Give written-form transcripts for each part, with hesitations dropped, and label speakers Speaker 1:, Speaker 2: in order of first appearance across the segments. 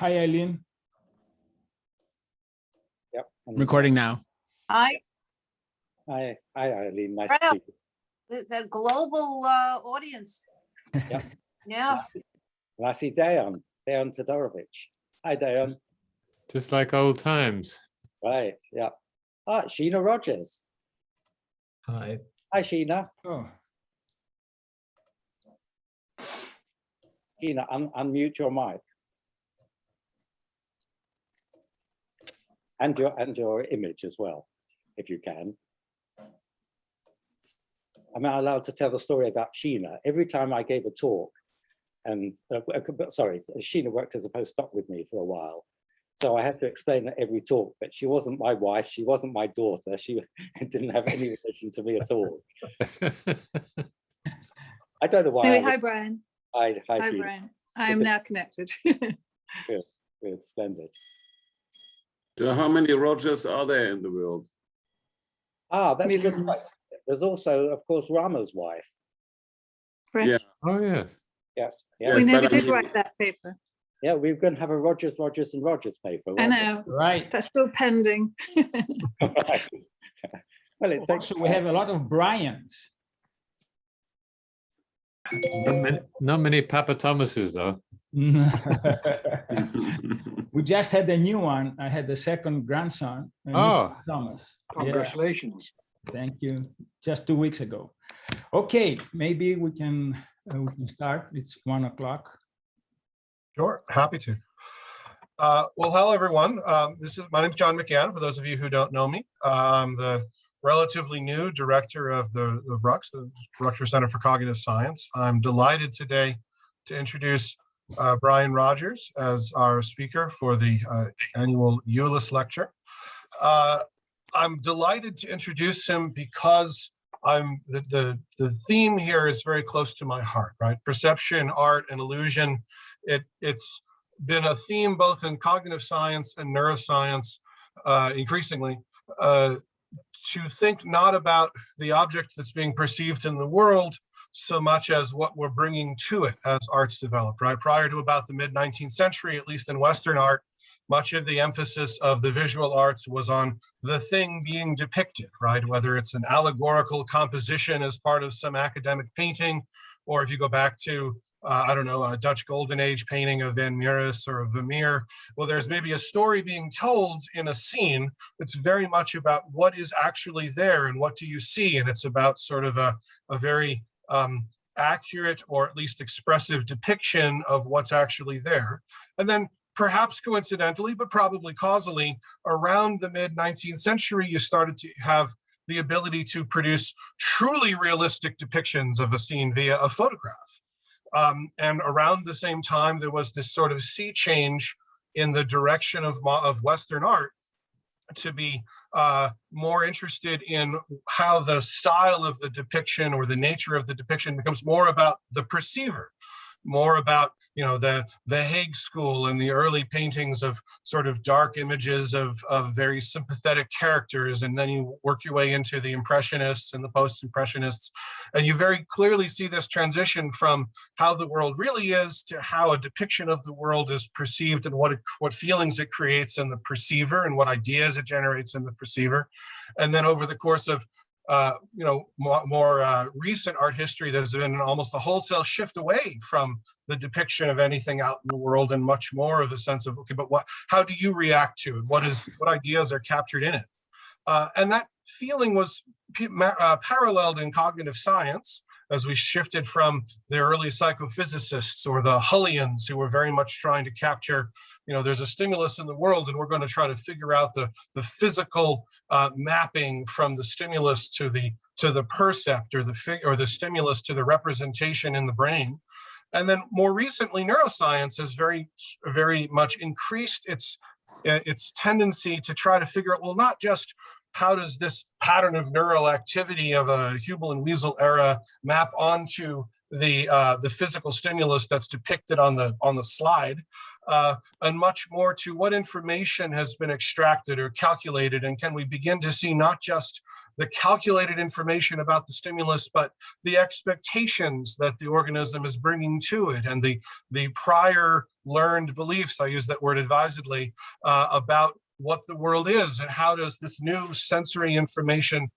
Speaker 1: Hi, Eileen.
Speaker 2: Yep.
Speaker 3: Recording now.
Speaker 4: Hi,
Speaker 2: Hi, Eileen. Nice to see you.
Speaker 4: it's a global audience.
Speaker 2: Yep.
Speaker 4: Yeah.
Speaker 2: And I see Dejan Todorovic. Hi, Dejan.
Speaker 5: Just like old times.
Speaker 2: Right. Yeah. Ah, Sheena Rogers.
Speaker 6: Hi.
Speaker 2: Hi, Sheena.
Speaker 1: Oh,
Speaker 2: Sheena, unmute your mic. And your image as well, if you can. Am I allowed to tell the story about Sheena? Every time I gave a talk, and sorry, Sheena worked as a postdoc with me for a while. So I had to explain at every talk that she wasn't my wife, she wasn't my daughter, she didn't have any relation to me at all. I don't know why.
Speaker 7: Anyway, hi, Brian.
Speaker 2: Hi,
Speaker 7: Hi,
Speaker 2: Sheena.
Speaker 7: Brian. I'm now connected.
Speaker 2: Good, splendid.
Speaker 8: So how many Rogers are there in the world?
Speaker 2: Ah, that's a good
Speaker 7: Millions.
Speaker 2: point. There's also, of course, Rama's wife.
Speaker 7: French.
Speaker 8: Yeah.
Speaker 5: Oh, yes.
Speaker 2: Yes.
Speaker 7: We
Speaker 2: Yes.
Speaker 8: Yes,
Speaker 7: never
Speaker 8: but I
Speaker 7: did
Speaker 8: mean-
Speaker 7: write that paper.
Speaker 2: Yeah, we're going to have a Rogers and Rogers paper.
Speaker 7: I
Speaker 2: won't
Speaker 7: know.
Speaker 1: right.
Speaker 7: That's still pending.
Speaker 2: we? Right. Well, it takes.
Speaker 1: Also, we have a lot of Brians.
Speaker 5: Not many Papa Thomases, though.
Speaker 1: We just had a new one. I had the second grandson,
Speaker 5: Oh.
Speaker 1: Thomas. Yeah,
Speaker 6: Congratulations.
Speaker 1: thank you. Just 2 weeks ago. Okay, maybe we can start. It's 1 o'clock.
Speaker 6: Sure, happy to. Well, hello, everyone. My name's John McGann, for those of you who don't know me. I'm the relatively new director of the RUCS, the Rutgers Center for Cognitive Science. I'm delighted today to introduce Brian Rogers as our speaker for the annual Julesz lecture. I'm delighted to introduce him because the theme here is very close to my heart, right? Perception, art, and illusion. It's been a theme both in cognitive science and neuroscience, increasingly, to think not about the object that's being perceived in the world so much as what we're bringing to it as arts developed, right? Prior to about the mid-19th century, at least in Western art, much of the emphasis of the visual arts was on the thing being depicted, right? Whether it's an allegorical composition as part of some academic painting, or if you go back to I don't know, a Dutch Golden Age painting of Van Mieris or of Vermeer. Well, there's maybe a story being told in a scene that's very much about what is actually there and what do you see. And it's about sort of a very accurate or at least expressive depiction of what's actually there. And then perhaps coincidentally, but probably causally, around the mid-19th century, you started to have the ability to produce truly realistic depictions of a scene via a photograph. And around the same time, there was this sort of sea change in the direction of Western art to be more interested in how the style of the depiction or the nature of the depiction becomes more about the perceiver, more about, you know, the Hague School and the early paintings of sort of dark images of very sympathetic characters, and then you work your way into the Impressionists and the Post-Impressionists, and you very clearly see this transition from how the world really is to how a depiction of the world is perceived and what feelings it creates in the perceiver and what ideas it generates in the perceiver. And then over the course of you know, more recent art history, there's been almost a wholesale shift away from the depiction of anything out in the world and much more of a sense of, okay, but how do you react to it? What ideas are captured in it? And that feeling was paralleled in cognitive science as we shifted from the early psychophysicists or the Hullians, who were very much trying to capture, you know, there's a stimulus in the world and we're going to try to figure out the physical mapping from the stimulus to the percept, or the stimulus to the representation in the brain. And then more recently, neuroscience has very, very much increased its tendency to try to figure out, well, not just how does this pattern of neural activity of a Hubel and Wiesel era map onto the physical stimulus that's depicted on the slide, and much more to what information has been extracted or calculated, and can we begin to see not just the calculated information about the stimulus, but the expectations that the organism is bringing to it, and the prior learned beliefs, I use that word advisedly, about what the world is, and how does this new sensory information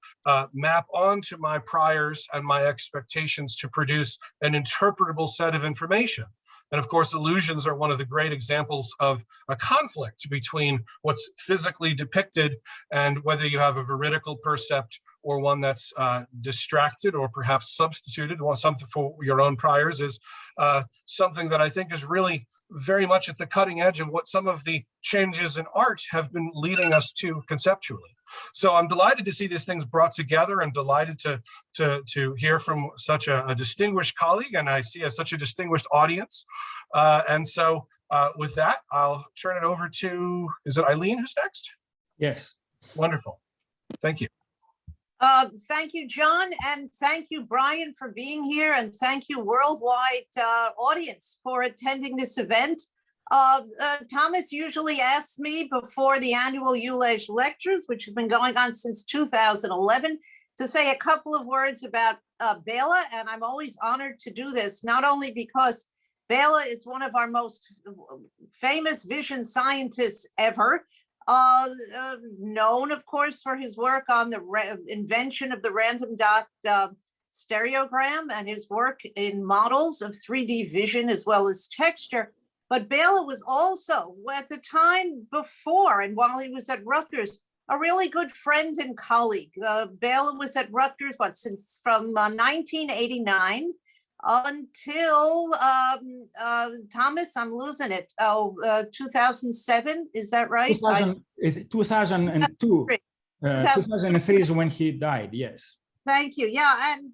Speaker 6: map onto my priors and my expectations to produce an interpretable set of information. And of course, illusions are one of the great examples of a conflict between what's physically depicted and whether you have a veridical percept or one that's distracted or perhaps substituted. Well, something for your own priors is something that I think is really very much at the cutting edge of what some of the changes in art have been leading us to conceptually. So I'm delighted to see these things brought together, and delighted to hear from such a distinguished colleague, and I see such a distinguished audience. And so with that, I'll turn it over to, is it Eileen who's next?
Speaker 1: Yes.
Speaker 6: Wonderful. Thank you.
Speaker 4: Thank you, John, and thank you, Brian, for being here, and thank you, worldwide audience, for attending this event. Thomas usually asks me before the annual Julesz lectures, which have been going on since 2011, to say a couple of words about Bela, and I'm always honored to do this, not only because Bela is one of our most famous vision scientists ever, known, of course, for his work on the invention of the random dot stereogram and his work in models of 3D vision as well as texture. But Bela was also, at the time before and while he was at Rutgers, a really good friend and colleague. Bela was at Rutgers, since from 1989 until, Thomas, I'm losing it, 2007, is that right?
Speaker 1: 2002. 2003 is when he died, yes.
Speaker 4: Thank you. Yeah, and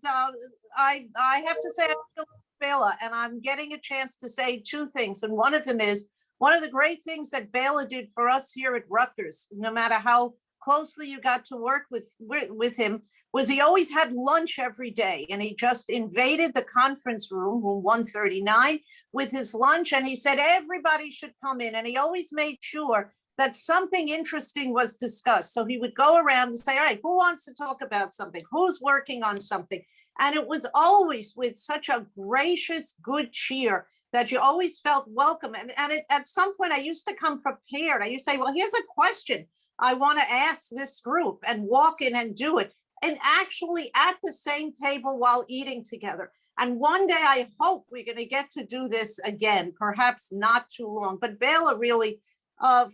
Speaker 4: I have to say, I feel Bela, and I'm getting a chance to say two things. And one of them is, one of the great things that Bela did for us here at Rutgers, no matter how closely you got to work with him, was he always had lunch every day, and he just invaded the conference room, room 139, with his lunch, and he said everybody should come in, and he always made sure that something interesting was discussed. So he would go around and say, all right, who wants to talk about something? Who's working on something? And it was always with such a gracious, good cheer that you always felt welcome. And at some point, I used to come prepared. I used to say, well, here's a question I want to ask this group, and walk in and do it. And actually at the same table while eating together. And one day I hope we're going to get to do this again, perhaps not too long. But Bela really,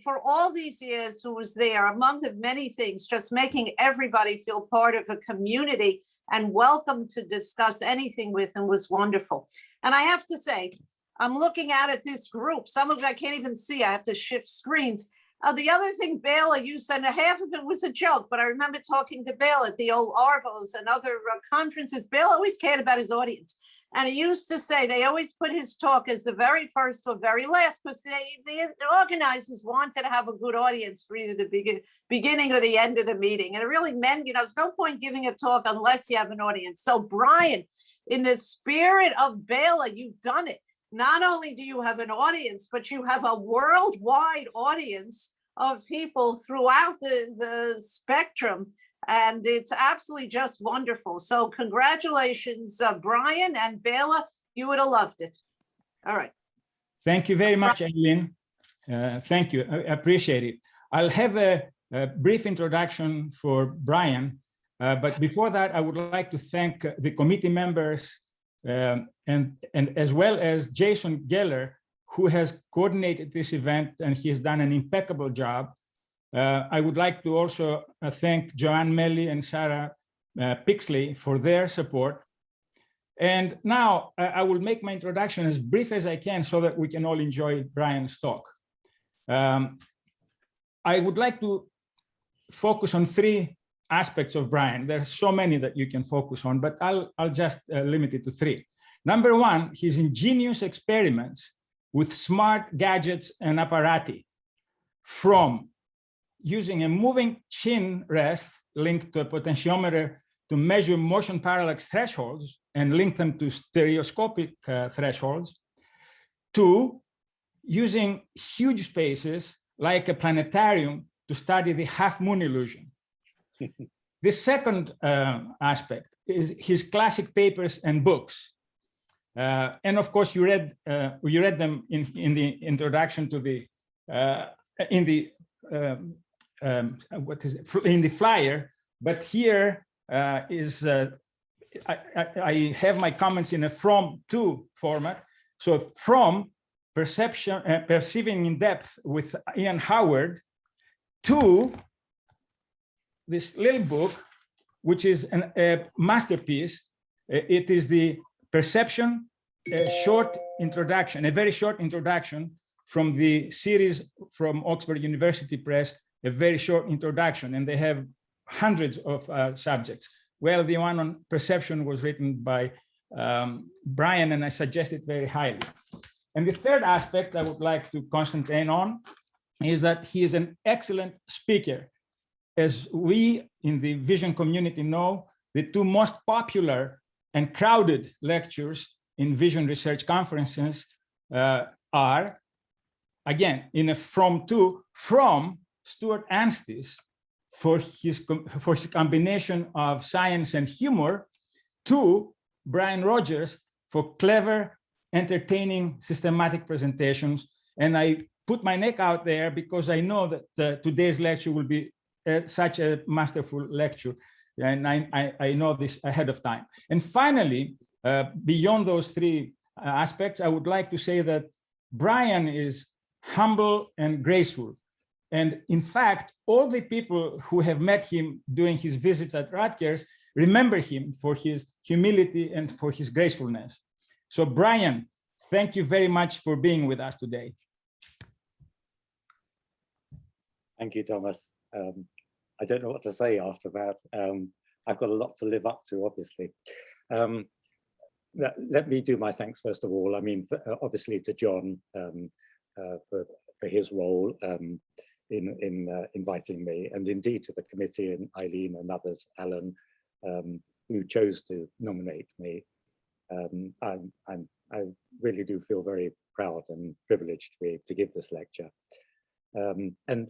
Speaker 4: for all these years who was there, among the many things, just making everybody feel part of a community and welcome to discuss anything with him, was wonderful. And I have to say, I'm looking out at this group. Some of it I can't even see. I have to shift screens. The other thing Bela used, and half of it was a joke, but I remember talking to Bela at the old Arvos and other conferences. Bela always cared about his audience. And he used to say they always put his talk as the very first or very last, because the organizers wanted to have a good audience for either the beginning or the end of the meeting. And it really meant, there's no point giving a talk unless you have an audience. So Brian, in the spirit of Bela, you've done it. Not only do you have an audience, but you have a worldwide audience of people throughout the spectrum. And it's absolutely just wonderful. So congratulations, Brian and Bela, you would have loved it. All right.
Speaker 1: Thank you very much, Eileen. Thank you, I appreciate it. I'll have a brief introduction for Brian, but before that, I would like to thank the committee members and as well as Jason Geller, who has coordinated this event, and he has done an impeccable job. I would like to also thank Joanne Melly and Sarah Pixley for their support. And now I will make my introduction as brief as I can so that we can all enjoy Brian's talk. I would like to focus on three aspects of Brian. There's so many that you can focus on, but I'll just limit it to three. Number one, his ingenious experiments with smart gadgets and apparati, from using a moving chin rest linked to a potentiometer to measure motion parallax thresholds and link them to stereoscopic thresholds, to using huge spaces like a planetarium to study the half moon illusion. The second aspect is his classic papers and books. And of course, you read them in the introduction to the in the flyer. But here I have my comments in a from to format. So from perceiving in depth with Ian Howard to this little book, which is a masterpiece. It is the Perception, a short introduction, a very short introduction from the series from Oxford University Press, a very short introduction, and they have hundreds of subjects. Well, the one on perception was written by Brian, and I suggest it very highly. And the third aspect I would like to concentrate on is that he is an excellent speaker. As we in the vision community know, the two most popular and crowded lectures in vision research conferences are, again, in a from Stuart Anstice for his combination of science and humor, to Brian Rogers for clever, entertaining, systematic presentations. And I put my neck out there because I know that today's lecture will be such a masterful lecture. And I know this ahead of time. And finally, beyond those three aspects, I would like to say that Brian is humble and graceful. And in fact, all the people who have met him during his visits at Rutgers remember him for his humility and for his gracefulness. So Brian, thank you very much for being with us today.
Speaker 2: Thank you, Thomas. I don't know what to say after that. I've got a lot to live up to, obviously. Let me do my thanks first of all. I mean, obviously to John for his role in inviting me, and indeed to the committee and Eileen and others, Alan, who chose to nominate me. I really do feel very proud and privileged to be able to give this lecture. And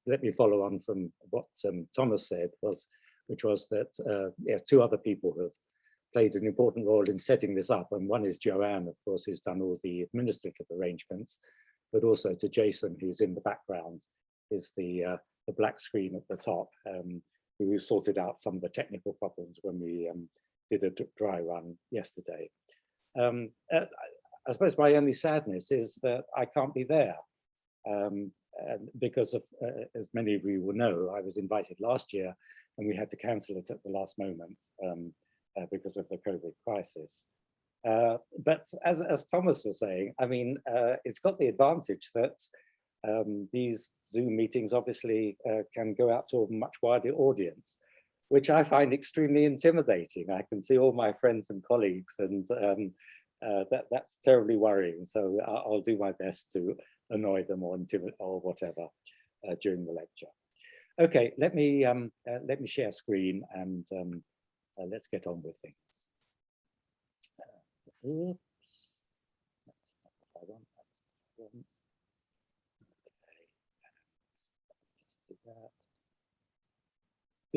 Speaker 2: let me follow on from what Thomas said, which was that yes, two other people have played an important role in setting this up. And one is Joanne, of course, who's done all the administrative arrangements, but also to Jason, who's in the background, is the black screen at the top, who sorted out some of the technical problems when we did a dry run yesterday. I suppose my only sadness is that I can't be there. Because of, as many of you will know, I was invited last year and we had to cancel it at the last moment because of the COVID crisis. But as Thomas was saying, I mean, it's got the advantage that these Zoom meetings obviously can go out to a much wider audience, which I find extremely intimidating. I can see all my friends and colleagues, and that's terribly worrying. So I'll do my best to annoy them or intimidate or whatever during the lecture. Okay, let me share screen and let's get on with things. Oops. That's not what I want. That's what I want. Okay, just do that.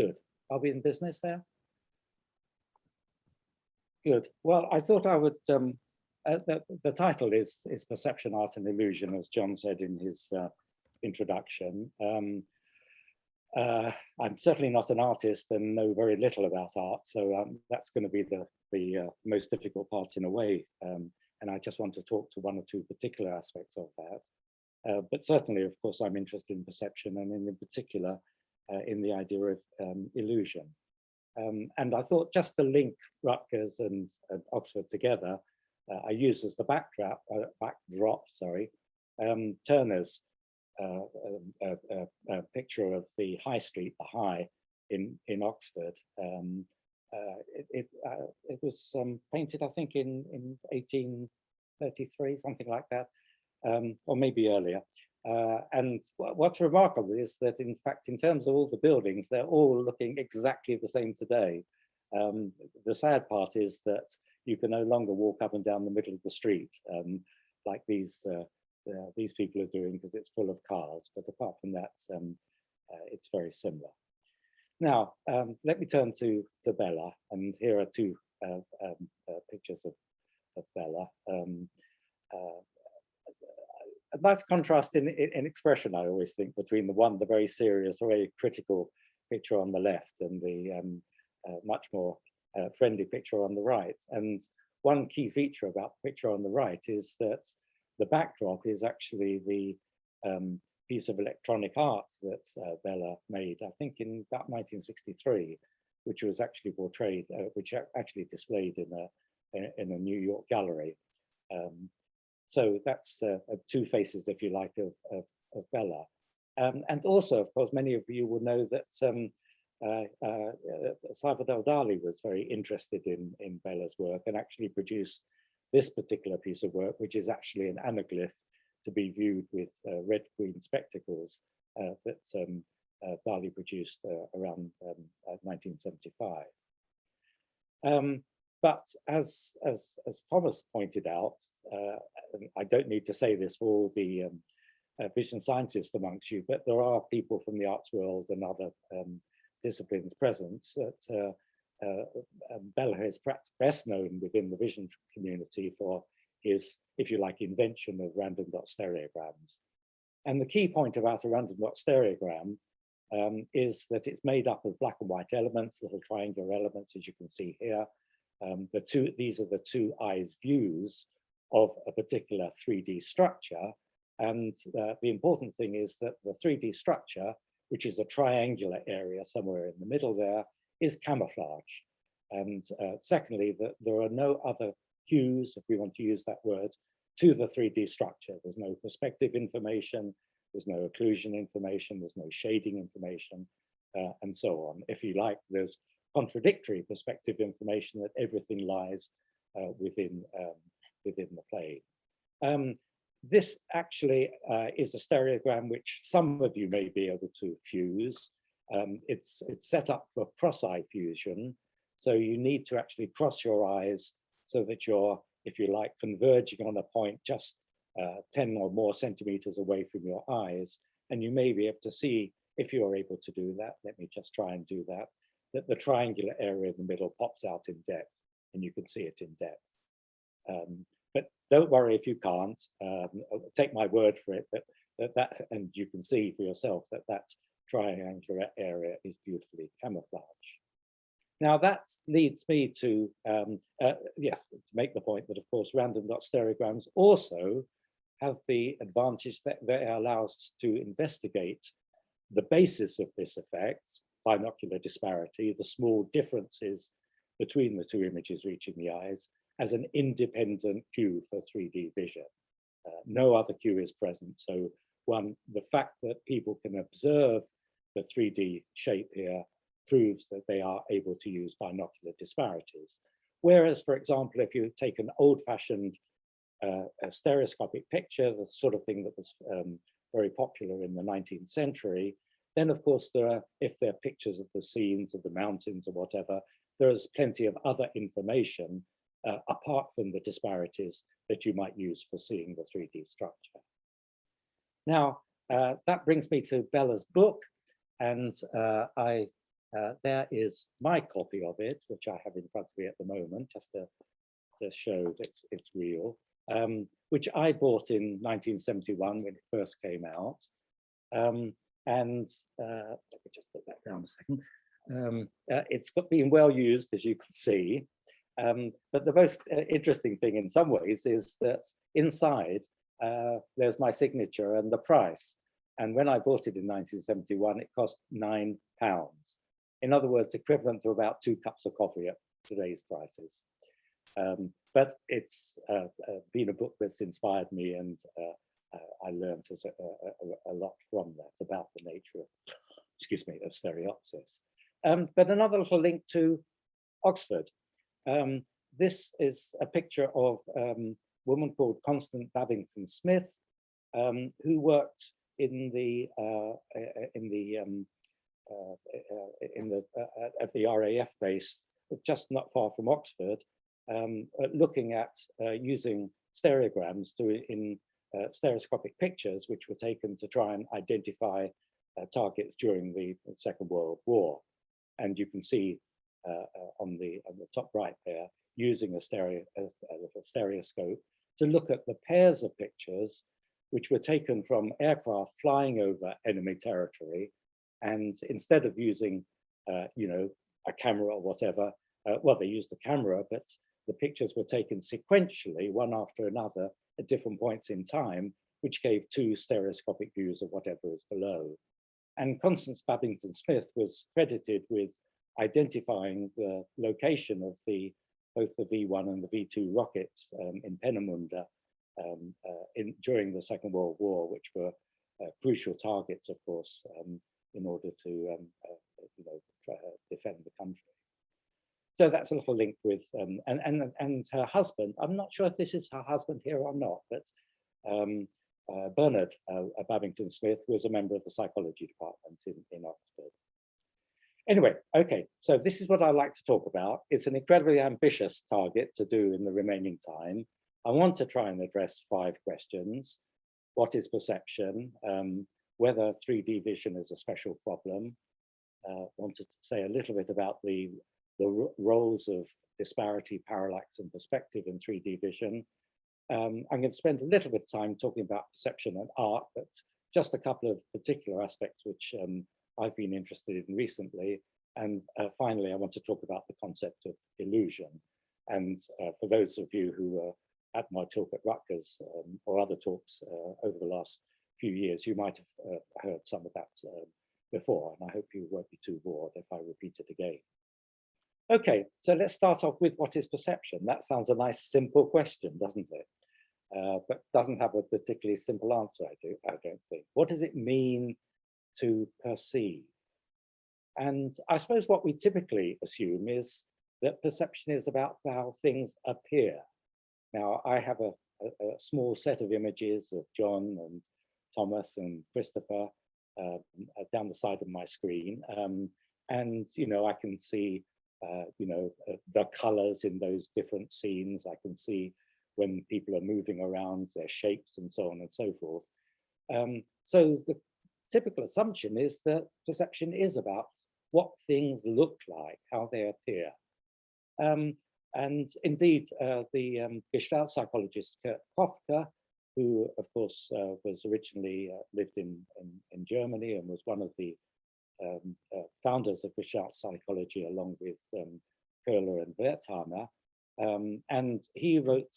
Speaker 2: Good. Are we in business there? Good. Well, I thought I would. The title is Perception, Art and Illusion, as John said in his introduction. I'm certainly not an artist and know very little about art, so that's going to be the most difficult part in a way. And I just want to talk to one or two particular aspects of that. But certainly, of course, I'm interested in perception, and in particular in the idea of illusion. And I thought just to link Rutgers and Oxford together, I use as the backdrop, Turner's picture of the High Street, the High in Oxford. It was painted, I think, in 1833, something like that, or maybe earlier. And what's remarkable is that, in fact, in terms of all the buildings, they're all looking exactly the same today. The sad part is that you can no longer walk up and down the middle of the street like these people are doing, because it's full of cars. But apart from that, it's very similar. Now, let me turn to Bella, and here are two pictures of Bella. A nice contrast in expression, I always think, between the very serious, very critical picture on the left and the much more friendly picture on the right. And one key feature about the picture on the right is that the backdrop is actually the piece of electronic art that Bella made, I think in about 1963, which was actually portrayed, which actually displayed in a New York gallery. So that's two faces, if you like, of Bella. And also, of course, many of you will know that Salvador Dali was very interested in Bella's work and actually produced this particular piece of work, which is actually an anaglyph to be viewed with red-green spectacles that Dali produced around 1975. But as Thomas pointed out, I don't need to say this for all the vision scientists amongst you, but there are people from the arts world and other disciplines present that Bella is perhaps best known within the vision community for his, if you like, invention of random dot stereograms. And the key point about a random dot stereogram is that it's made up of black and white elements, little triangular elements, as you can see here. These are the two eyes views of a particular 3D structure. And the important thing is that the 3D structure, which is a triangular area somewhere in the middle there, is camouflage. And secondly, that there are no other hues, if we want to use that word, to the 3D structure. There's no perspective information, there's no occlusion information, there's no shading information, and so on. If you like, there's contradictory perspective information that everything lies within the plane. This actually is a stereogram which some of you may be able to fuse. It's set up for cross-eye fusion. So you need to actually cross your eyes so that you're, if you like, converging on a point just 10 or more centimeters away from your eyes. And you may be able to see, if you're able to do that, let me just try and do that, that the triangular area in the middle pops out in depth, and you can see it in depth. But don't worry if you can't, take my word for it, that and you can see for yourself that that triangular area is beautifully camouflaged. Now that leads me to, yes, to make the point that of course random dot stereograms also have the advantage that they allow us to investigate the basis of this effect, binocular disparity, the small differences between the two images reaching the eyes, as an independent cue for 3D vision. No other cue is present. So the fact that people can observe the 3D shape here proves that they are able to use binocular disparities. Whereas, for example, if you take an old-fashioned stereoscopic picture, the sort of thing that was very popular in the 19th century, then of course if there are pictures of the scenes of the mountains or whatever, there's plenty of other information apart from the disparities that you might use for seeing the 3D structure. Now, that brings me to Bella's book, and there is my copy of it, which I have in front of me at the moment, just to show that it's real, which I bought in 1971 when it first came out. Let me just put that down a second. It's been well used, as you can see. But the most interesting thing in some ways is that inside there's my signature and the price. And when I bought it in 1971, it cost £9. In other words, equivalent to about 2 cups of coffee at today's prices. But it's been a book that's inspired me, and I learned a lot from that about the nature of, excuse me, of stereopsis. But another little link to Oxford. This is a picture of a woman called Constance Babington Smith, who worked at the RAF base, just not far from Oxford, looking at using stereograms in stereoscopic pictures, which were taken to try and identify targets during the Second World War. And you can see on the top right there, using a stereoscope to look at the pairs of pictures which were taken from aircraft flying over enemy territory. And instead of using, you know, a camera or whatever, well, they used a camera, but the pictures were taken sequentially, one after another, at different points in time, which gave two stereoscopic views of whatever was below. And Constance Babington Smith was credited with identifying the location of both the V1 and the V2 rockets in Peenemünde during the Second World War, which were crucial targets, of course, in order to you know, defend the country. So that's a little link with, and her husband, I'm not sure if this is her husband here or not, but Bernard Babington Smith was a member of the psychology department in Oxford. Anyway, okay, so this is what I like to talk about. It's an incredibly ambitious target to do in the remaining time. I want to try and address 5 questions. What is perception? Whether 3D vision is a special problem. Want to say a little bit about the roles of disparity, parallax, and perspective in 3D vision. I'm going to spend a little bit of time talking about perception and art, but just a couple of particular aspects which I've been interested in recently. And finally, I want to talk about the concept of illusion. And for those of you who were at my talk at Rutgers or other talks over the last few years, you might have heard some of that before, and I hope you won't be too bored if I repeat it again. Okay, so let's start off with what is perception? That sounds a nice, simple question, doesn't it? But doesn't have a particularly simple answer, I don't think. What does it mean to perceive? And I suppose what we typically assume is that perception is about how things appear. Now, I have a small set of images of John and Thomas and Christopher down the side of my screen. And, you know, I can see, you know, the colors in those different scenes. I can see when people are moving around, their shapes and so on and so forth. So the typical assumption is that perception is about what things look like, how they appear. And indeed, the Gestalt psychologist Kurt Koffka, who of course was originally lived in Germany and was one of the founders of Gestalt psychology along with Köhler and Wertheimer. And he wrote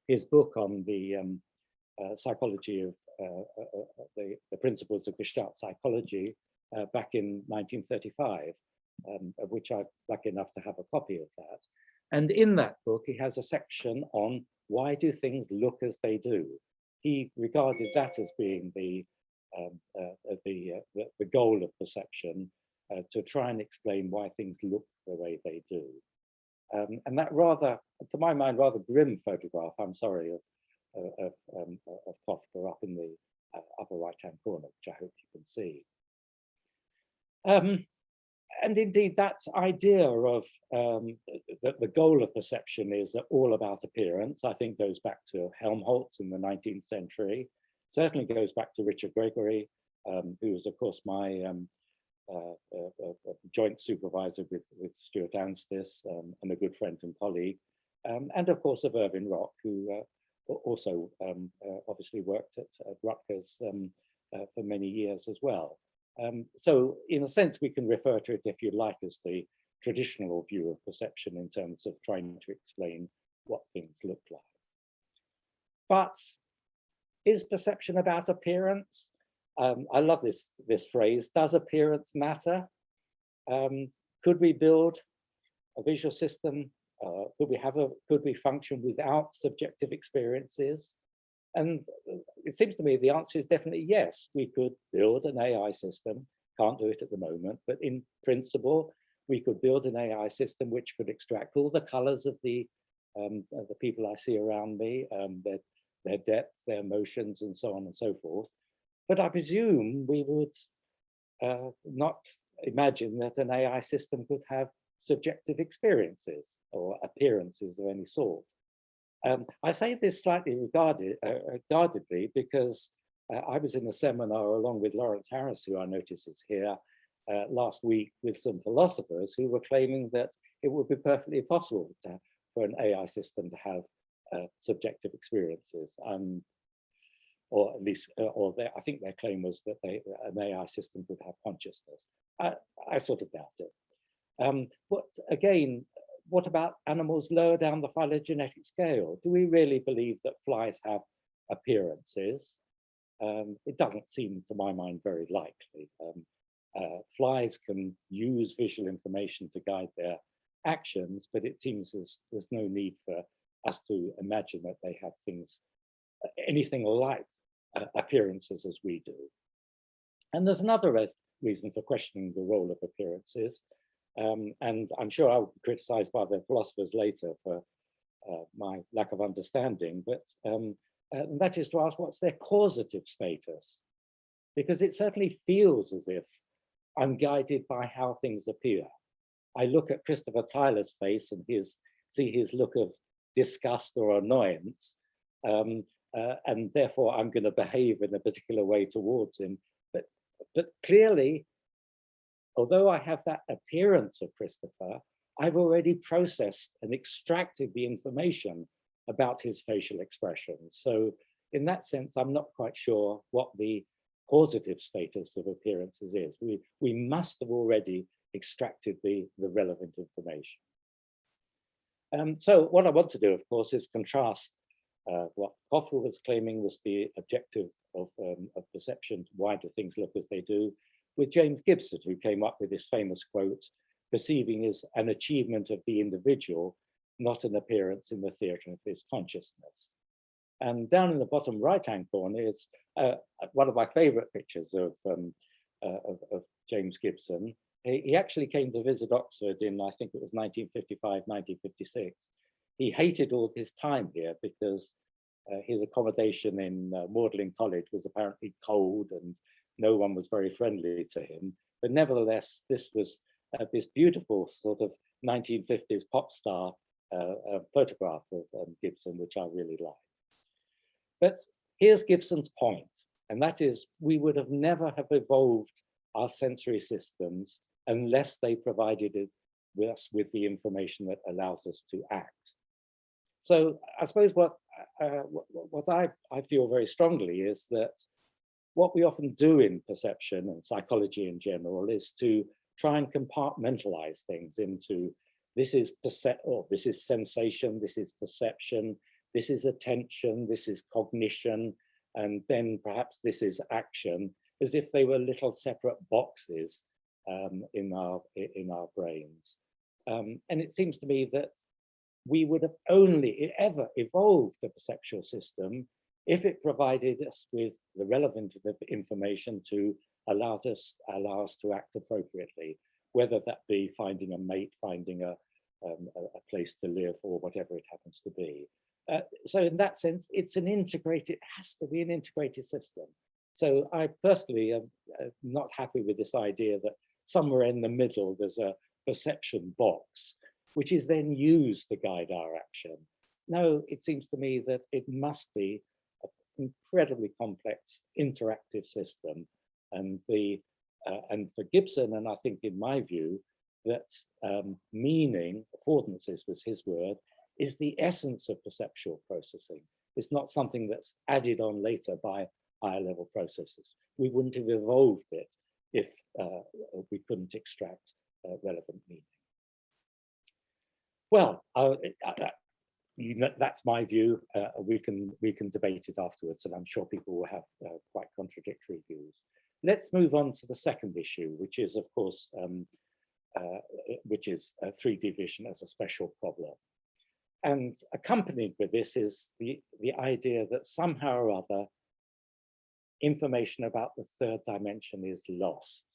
Speaker 2: his book on the psychology of the principles of Gestalt psychology back in 1935, of which I'm lucky enough to have a copy of that. And in that book, he has a section on why do things look as they do. He regarded that as being the goal of perception, to try and explain why things look the way they do. And that rather, to my mind, rather grim photograph, I'm sorry, of Koffka up in the upper right-hand corner, which I hope you can see. And indeed, that idea of that the goal of perception is all about appearance, I think goes back to Helmholtz in the 19th century, certainly goes back to Richard Gregory, who was, of course, my joint supervisor with Stuart Anstis and a good friend and colleague, and of course of Irvin Rock, who also obviously worked at Rutgers for many years as well. So in a sense, we can refer to it, if you like, as the traditional view of perception in terms of trying to explain what things look like. But is perception about appearance? I love this phrase, does appearance matter? Could we build a visual system? Could we function without subjective experiences? And it seems to me the answer is definitely yes. We could build an AI system, can't do it at the moment, but in principle, we could build an AI system which could extract all the colors of the people I see around me, their depth, their motions, and so on and so forth. But I presume we would not imagine that an AI system could have subjective experiences or appearances of any sort. I say this slightly guardedly because I was in a seminar along with Lawrence Harris, who I notice is here, last week with some philosophers who were claiming that it would be perfectly possible for an AI system to have subjective experiences. Or at least, I think their claim was that an AI system could have consciousness. I sort of doubt it. But again, what about animals lower down the phylogenetic scale? Do we really believe that flies have appearances? It doesn't seem, to my mind, very likely. Flies can use visual information to guide their actions, but it seems there's no need for us to imagine that they have things, anything like appearances as we do. And there's another reason for questioning the role of appearances. And I'm sure I'll be criticized by the philosophers later for my lack of understanding, but that is to ask, what's their causative status? Because it certainly feels as if I'm guided by how things appear. I look at Christopher Tyler's face and see his look of disgust or annoyance, and therefore I'm going to behave in a particular way towards him. But clearly, although I have that appearance of Christopher, I've already processed and extracted the information about his facial expressions. So in that sense, I'm not quite sure what the causative status of appearances is. We must have already extracted the relevant information. So what I want to do, of course, is contrast what Koffel was claiming was the objective of perception, why do things look as they do, with James Gibson, who came up with this famous quote, perceiving is an achievement of the individual, not an appearance in the theatre of his consciousness. And down in the bottom right-hand corner is one of my favorite pictures of James Gibson. He actually came to visit Oxford in, I think it was 1955, 1956. He hated all his time here because his accommodation in Magdalen College was apparently cold and no one was very friendly to him. But nevertheless, this was this beautiful sort of 1950s pop star photograph of Gibson, which I really like. But here's Gibson's point, and that is we would have never have evolved our sensory systems unless they provided us with the information that allows us to act. So I suppose what I feel very strongly is that what we often do in perception and psychology in general is to try and compartmentalize things into this is sensation, this is perception, this is attention, this is cognition, and then perhaps this is action, as if they were little separate boxes in our brains. And it seems to me that we would have only ever evolved a perceptual system if it provided us with the relevant information to allow us to act appropriately, whether that be finding a mate, finding a place to live, or whatever it happens to be. So in that sense, it's an integrated, it has to be an integrated system. So I personally am not happy with this idea that somewhere in the middle, there's a perception box, which is then used to guide our action. No, it seems to me that it must be an incredibly complex interactive system. And for Gibson, and I think in my view, that meaning, affordances was his word, is the essence of perceptual processing. It's not something that's added on later by higher level processes. We wouldn't have evolved it if we couldn't extract relevant meaning. Well, that's my view. We can debate it afterwards, and I'm sure people will have quite contradictory views. Let's move on to the second issue, which is, of course, 3D vision as a special problem. And accompanied with this is the idea that somehow or other, information about the third dimension is lost.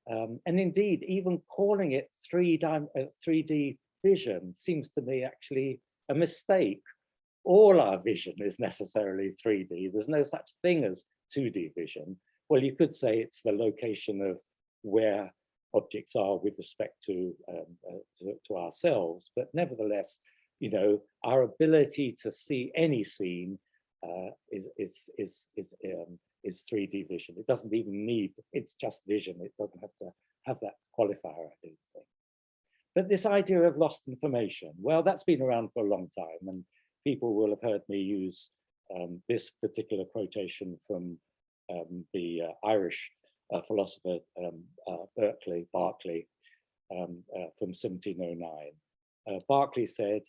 Speaker 2: And indeed, even calling it 3D vision seems to me actually a mistake. All our vision is necessarily 3D. There's no such thing as 2D vision. Well, you could say it's the location of where objects are with respect to ourselves, but nevertheless, you know, our ability to see any scene is is 3D vision. It doesn't even need, it's just vision. It doesn't have to have that qualifier, I don't think. But this idea of lost information, well, that's been around for a long time, and people will have heard me use this particular quotation from the Irish philosopher Berkeley, from 1709. Berkeley said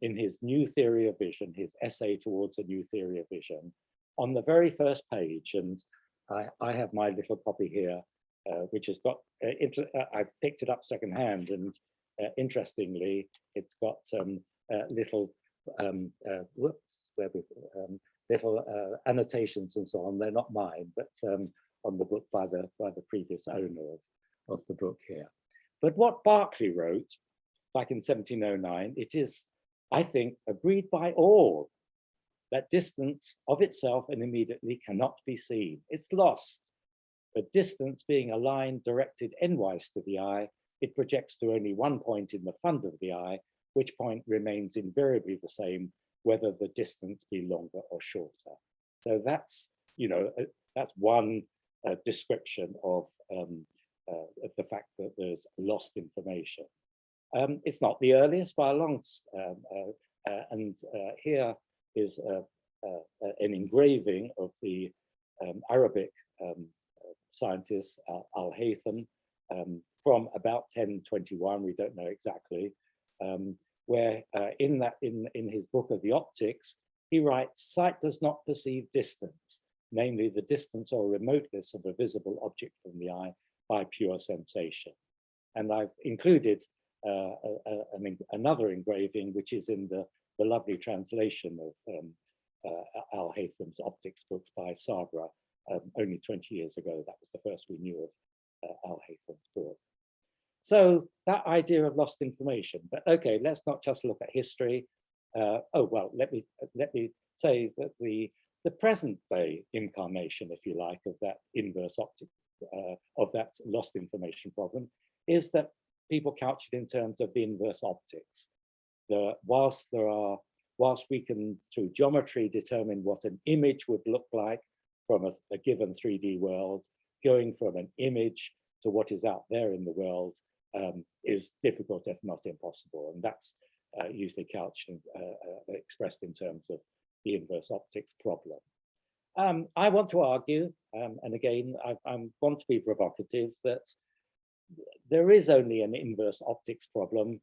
Speaker 2: in his New Theory of Vision, his essay towards a new theory of vision, on the very first page, and I have my little copy here, which has got, I picked it up secondhand, and interestingly, it's got little, little annotations and so on. They're not mine, but on the book by the previous owner of the book here. But what Berkeley wrote back in 1709, it is, I think, agreed by all that distance of itself and immediately cannot be seen. It's lost. But distance being a line directed endwise to the eye, it projects to only one point in the front of the eye, which point remains invariably the same, whether the distance be longer or shorter. So that's, you know, that's one description of the fact that there's lost information. It's not the earliest by a long, here is an engraving of the Arabic scientist Al-Haytham from about 1021, we don't know exactly, where in his book of the optics, he writes, sight does not perceive distance, namely the distance or remoteness of a visible object from the eye by pure sensation. And I've included another engraving, which is in the lovely translation of Al-Haytham's optics books by Sabra, only 20 years ago. That was the first we knew of Al-Haytham's book. So that idea of lost information, but okay, let's not just look at history. Oh, well, let me say that the present day incarnation, if you like, of that inverse optic, of that lost information is that people couch it in terms of the inverse optics. Whilst we can, through geometry, determine what an image would look like from a given 3D world, going from an image to what is out there in the world is difficult, if not impossible. And that's usually couched and expressed in terms of the inverse optics problem. I want to argue, and again, I want to be provocative, that there is only an inverse optics problem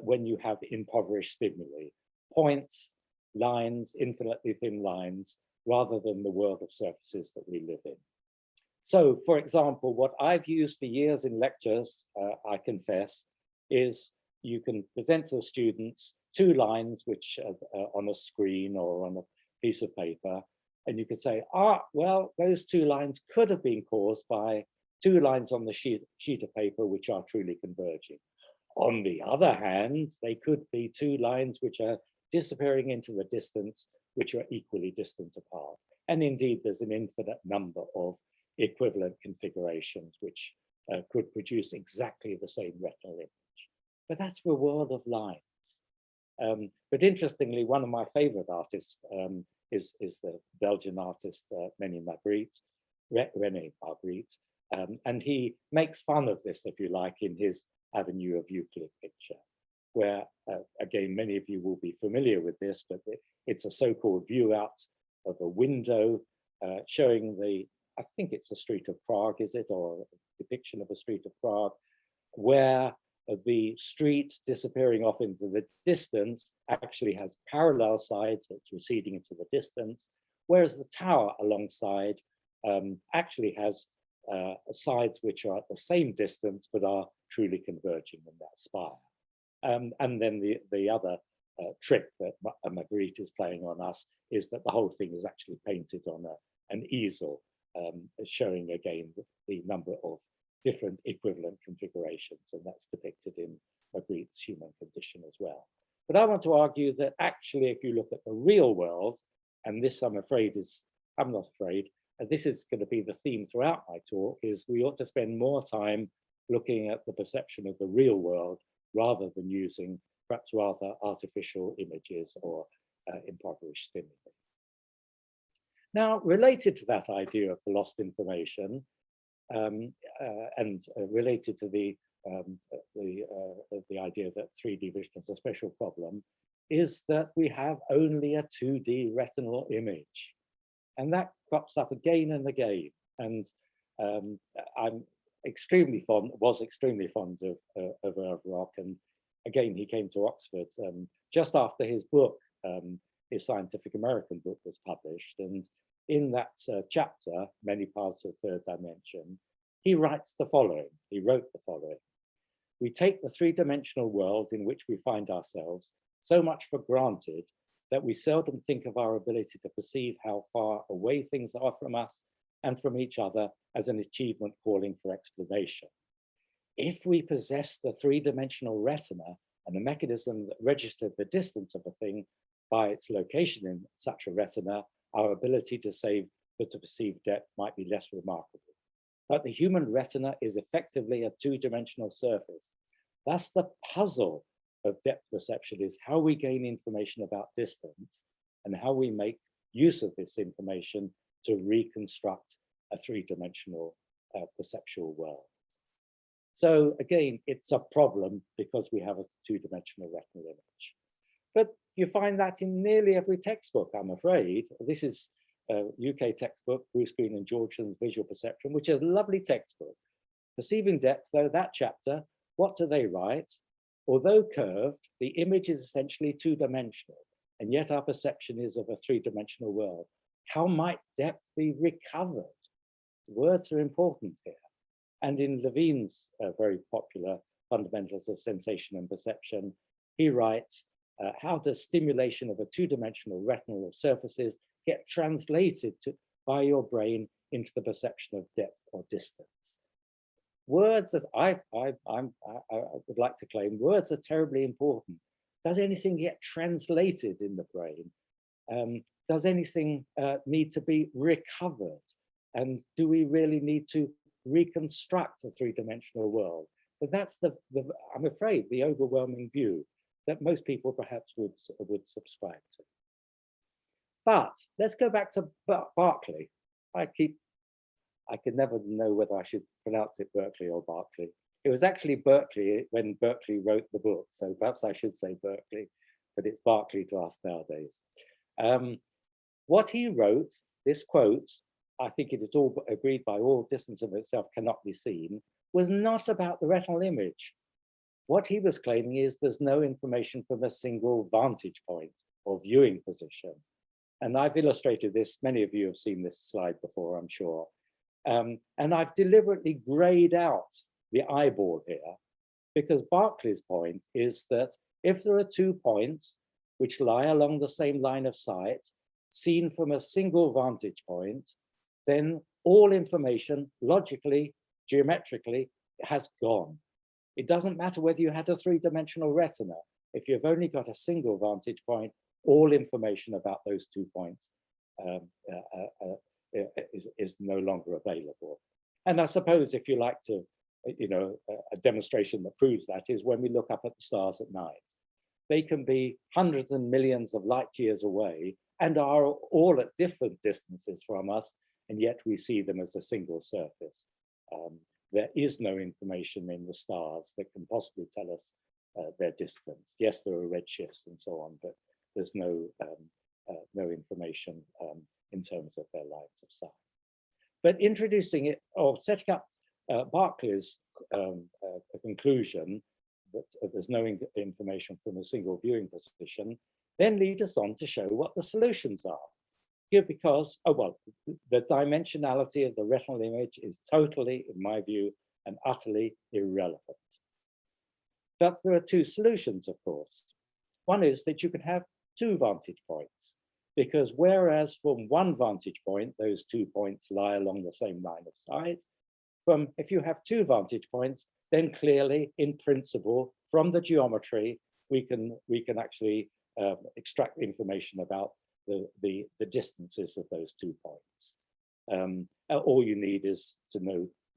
Speaker 2: when you have impoverished stimuli, points, lines, infinitely thin lines, rather than the world of surfaces that we live in. So, for example, what I've used for years in lectures, I confess, is you can present to the students two lines which are on a screen or on a piece of paper, and you could say, well, those two lines could have been caused by two lines on the sheet of paper which are truly converging. On the other hand, they could be two lines which are disappearing into the distance, which are equally distant apart. And indeed, there's an infinite number of equivalent configurations which could produce exactly the same retinal image. But that's for a world of lines. But interestingly, one of my favorite artists is the Belgian artist René Magritte. And he makes fun of this, if you like, in his Avenue of Euclid picture, where, again, many of you will be familiar with this, but it's a so-called view out of a window showing I think it's a street of Prague, is it? Or a depiction of a street of Prague, where the street disappearing off into the distance actually has parallel sides, it's receding into the distance, whereas the tower alongside actually has sides which are at the same distance but are truly converging in that spire. And then the other trick that Magritte is playing on us is that the whole thing is actually painted on an easel, showing again the number of different equivalent configurations, and that's depicted in Magritte's Human Condition as well. But I want to argue that actually, if you look at the real world, and this I'm not afraid, and this is going to be the theme throughout my talk, is we ought to spend more time looking at the perception of the real world rather than using perhaps rather artificial images or impoverished stimuli. Now, related to that idea of the lost information, and related to the idea that 3D vision is a special problem, is that we have only a 2D retinal image. And that crops up again and again. And I'm extremely fond of Irv Rock. And again, he came to Oxford just after his book, his Scientific American book, was published. And in that chapter, Many Paths of Third Dimension, he writes the following. He wrote the following: "We take the three-dimensional world in which we find ourselves so much for granted that we seldom think of our ability to perceive how far away things are from us and from each other as an achievement calling for explanation. If we possessed the three-dimensional retina and a mechanism that registered the distance of a thing by its location in such a retina, our ability to perceive depth might be less remarkable. But the human retina is effectively a two-dimensional surface. Thus, the puzzle of depth perception is how we gain information about distance and how we make use of this information to reconstruct a three-dimensional perceptual world." So again, it's a problem because we have a two-dimensional retinal image. But you find that in nearly every textbook, I'm afraid. This is a UK textbook, Bruce Green and Georgeson's Visual Perception, which is a lovely textbook. Perceiving depth, though, that chapter, what do they write? Although curved, the image is essentially two-dimensional, and yet our perception is of a three-dimensional world. How might depth be recovered? Words are important here. And in Levine's very popular Fundamentals of Sensation and Perception, he writes, how does stimulation of a two-dimensional retinal surfaces get translated by your brain into the perception of depth or distance? Words, as I would like to claim, words are terribly important. Does anything get translated in the brain? Does anything need to be recovered? And do we really need to reconstruct a three-dimensional world? But that's I'm afraid, the overwhelming view that most people perhaps would subscribe to. But let's go back to Berkeley. I could never know whether I should pronounce it Berkeley or Berkeley. It was actually Berkeley when Berkeley wrote the book, so perhaps I should say Berkeley, but it's Berkeley to us nowadays. What he wrote, this quote, I think it is all agreed by all, distance of itself cannot be seen, was not about the retinal image. What he was claiming is there's no information from a single vantage point or viewing position. And I've illustrated this, many of you have seen this slide before, I'm sure. And I've deliberately grayed out the eyeball here because Berkeley's point is that if there are 2 points which lie along the same line of sight, seen from a single vantage point, then all information logically, geometrically has gone. It doesn't matter whether you had a 3-dimensional retina. If you've only got a single vantage point, all information about those 2 points is no longer available. And I suppose if you like to, a demonstration that proves that is when we look up at the stars at night. They can be hundreds and millions of light years away and are all at different distances from us, and yet we see them as a single surface. There is no information in the stars that can possibly tell us their distance. Yes, there are redshifts and so on, but there's no information in terms of their lines of sight. But introducing it, or setting up Berkeley's conclusion that there's no information from a single viewing position, then lead us on to show what the solutions are. Here because, the dimensionality of the retinal image is totally, in my view, and utterly irrelevant. But there are 2 solutions, of course. One is that you can have 2 vantage points, because whereas from one vantage point, those 2 points lie along the same line of sight, if you have 2 vantage points, then clearly, in principle, from the geometry, we can actually extract information about the distances of those 2 points. All you need is to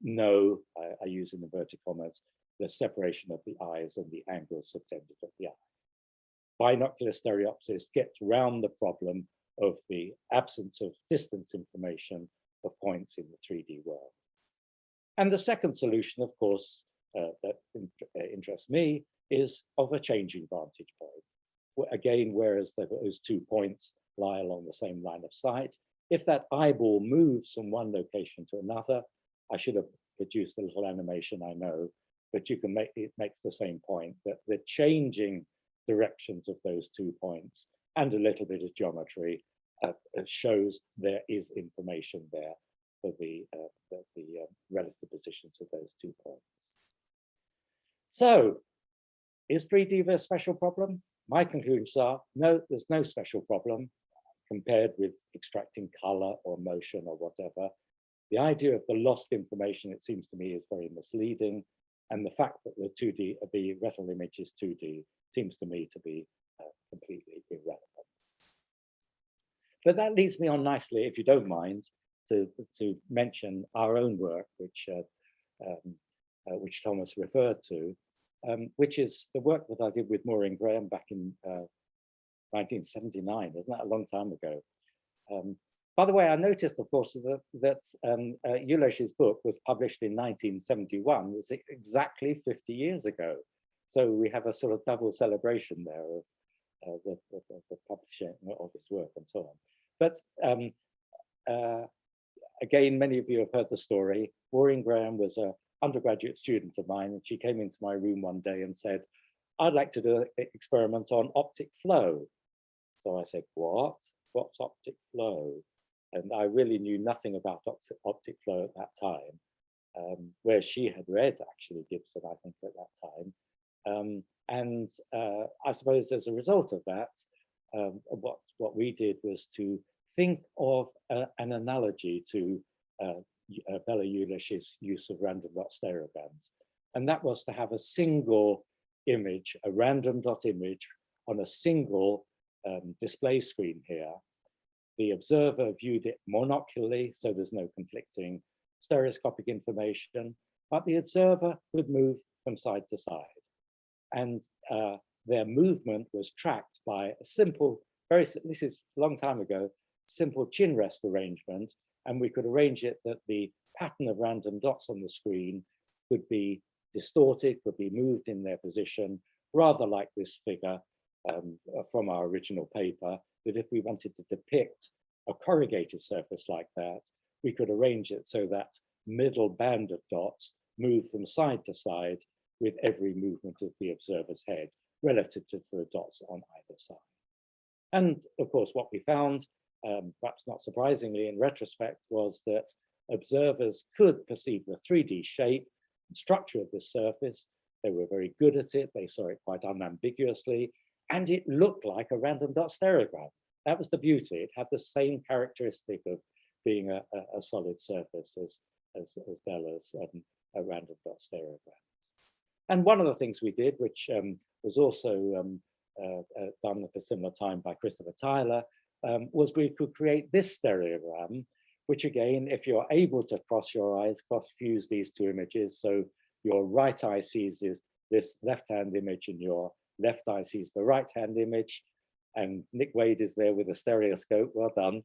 Speaker 2: know, I use in inverted commas, the separation of the eyes and the angles subtended at the eye. Binocular stereopsis gets around the problem of the absence of distance information of points in the 3D world. And the second solution, of course, that interests me is of a changing vantage point. Again, whereas those 2 points lie along the same line of sight, if that eyeball moves from one location to another, I should have produced a little animation, I know, but you can make it makes the same point, that the changing directions of those 2 points and a little bit of geometry shows there is information there for the relative positions of those 2 points. So, is 3D a special problem? My conclusions are, no, there's no special problem compared with extracting color or motion or whatever. The idea of the lost information, it seems to me, is very misleading. And the fact that the retinal image is 2D seems to me to be completely irrelevant. But that leads me on nicely, if you don't mind, to mention our own work, which Thomas referred to, which is the work that I did with Maureen Graham back in 1979. Isn't that a long time ago? By the way, I noticed, of course, that Julesz's book was published in 1971. It's exactly 50 years ago. So we have a sort of double celebration there of the publishing of his work and so on. But again, many of you have heard the story. Maureen Graham was an undergraduate student of mine, and she came into my room one day and said, I'd like to do an experiment on optic flow. So I said, what? What's optic flow? And I really knew nothing about optic flow at that time, where she had read actually Gibson, I think, at that time. I suppose as a result of that, what we did was to think of an analogy to Bela Julesz's use of random dot stereograms. And that was to have a single image, a random dot image on a single display screen here. The observer viewed it monocularly, so there's no conflicting stereoscopic information, but the observer would move from side to side. And their movement was tracked by a simple, this is a long time ago, simple chin rest arrangement, and we could arrange it that the pattern of random dots on the screen could be distorted, could be moved in their position, rather like this figure from our original paper, that if we wanted to depict a corrugated surface like that, we could arrange it so that middle band of dots move from side to side with every movement of the observer's head relative to the dots on either side. And of course, what we found, perhaps not surprisingly in retrospect, was that observers could perceive the 3D shape and structure of this surface. They were very good at it. They saw it quite unambiguously, and it looked like a random dot stereogram. That was the beauty. It had the same characteristic of being a solid surface as Bela's random dot stereograms. And one of the things we did, which was also done at a similar time by Christopher Tyler, was we could create this stereogram, which again, if you're able to cross your eyes, cross-fuse these two images, so your right eye sees this left-hand image and your left eye sees the right-hand image, and Nick Wade is there with a stereoscope, well done.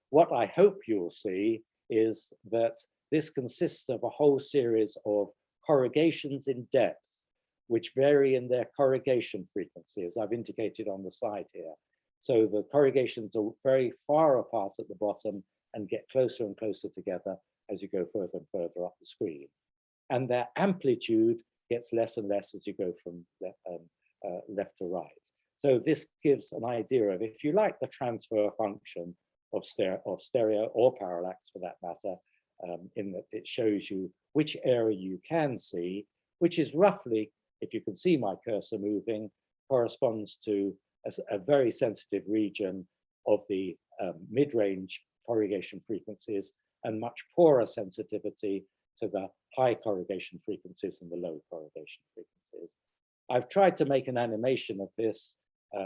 Speaker 2: What I hope you'll see is that this consists of a whole series of corrugations in depth, which vary in their corrugation frequency, as I've indicated on the slide here. So the corrugations are very far apart at the bottom and get closer and closer together as you go further and further up the screen. And their amplitude gets less and less as you go from left to right. So this gives an idea of, if you like, the transfer function of stereo or parallax for that matter, in that it shows you which area you can see, which is roughly, if you can see my cursor moving, corresponds to a very sensitive region of the mid-range corrugation frequencies and much poorer sensitivity to the high corrugation frequencies and the low corrugation frequencies. I've tried to make an animation of this,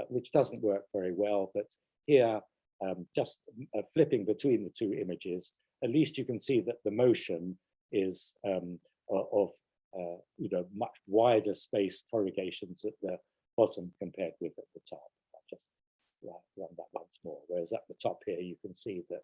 Speaker 2: which doesn't work very well, but here, just flipping between the two images, at least you can see that the motion is of much wider space corrugations at the bottom compared with at the top. I'll just run that once more. Whereas at the top here, you can see that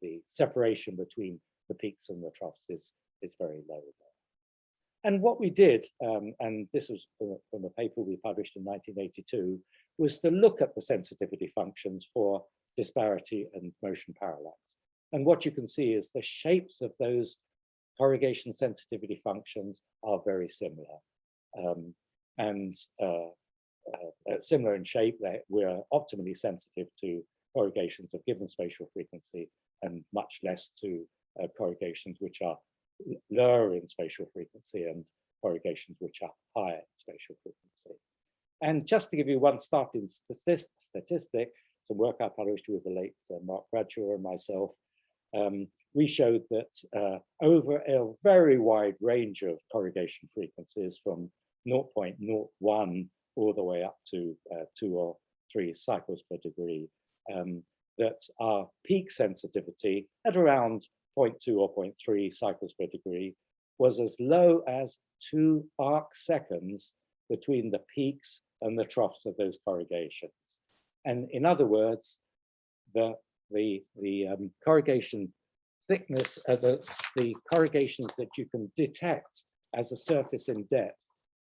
Speaker 2: the separation between the peaks and the troughs is very low there. And what we did, and this was from a paper we published in 1982, was to look at the sensitivity functions for disparity and motion parallax. And what you can see is the shapes of those corrugation sensitivity functions are very similar. Similar in shape, that we're optimally sensitive to corrugations of given spatial frequency and much less to corrugations which are lower in spatial frequency and corrugations which are higher in spatial frequency. And just to give you one starting statistic, some work I published with the late Mark Bradshaw and myself, we showed that over a very wide range of corrugation frequencies from 0.01 all the way up to 2 or 3 cycles per degree, that our peak sensitivity at around 0.2 or 0.3 cycles per degree was as low as 2 arc seconds between the peaks and the troughs of those corrugations. And in other words, the corrugation thickness, the corrugations that you can detect as a surface in depth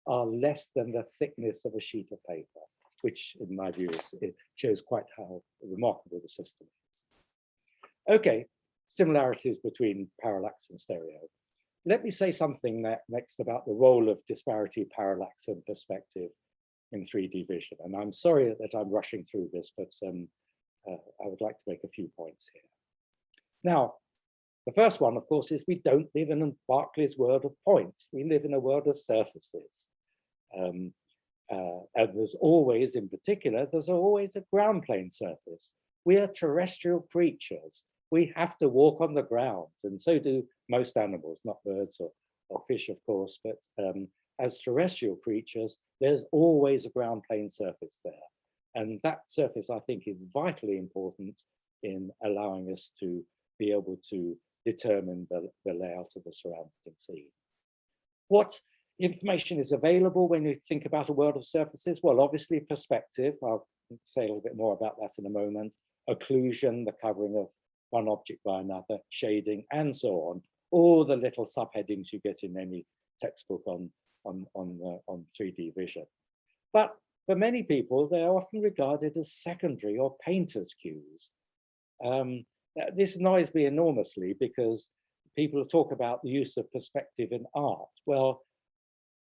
Speaker 2: are less than the thickness of a sheet of paper, which in my view, it shows quite how remarkable the system is. Okay, similarities between parallax and stereo. Let me say something next about the role of disparity, parallax, and perspective in 3D vision. And I'm sorry that I'm rushing through this, but I would like to make a few points here. Now, the first one, of course, is we don't live in a Berkeley's world of points. We live in a world of surfaces. And there's always, in particular, there's always a ground plane surface. We are terrestrial creatures. We have to walk on the ground, and so do most animals, not birds or fish, of course, but as terrestrial creatures, there's always a ground plane surface there. And that surface, I think, is vitally important in allowing us to be able to determine the layout of the surrounding scene. What information is available when you think about a world of surfaces? Well, obviously perspective. I'll say a little bit more about that in a moment. Occlusion, the covering of one object by another, shading, and so on. All the little subheadings you get in any textbook on 3D vision. But for many people, they're often regarded as secondary or painter's cues. This annoys me enormously because people talk about the use of perspective in art. Well,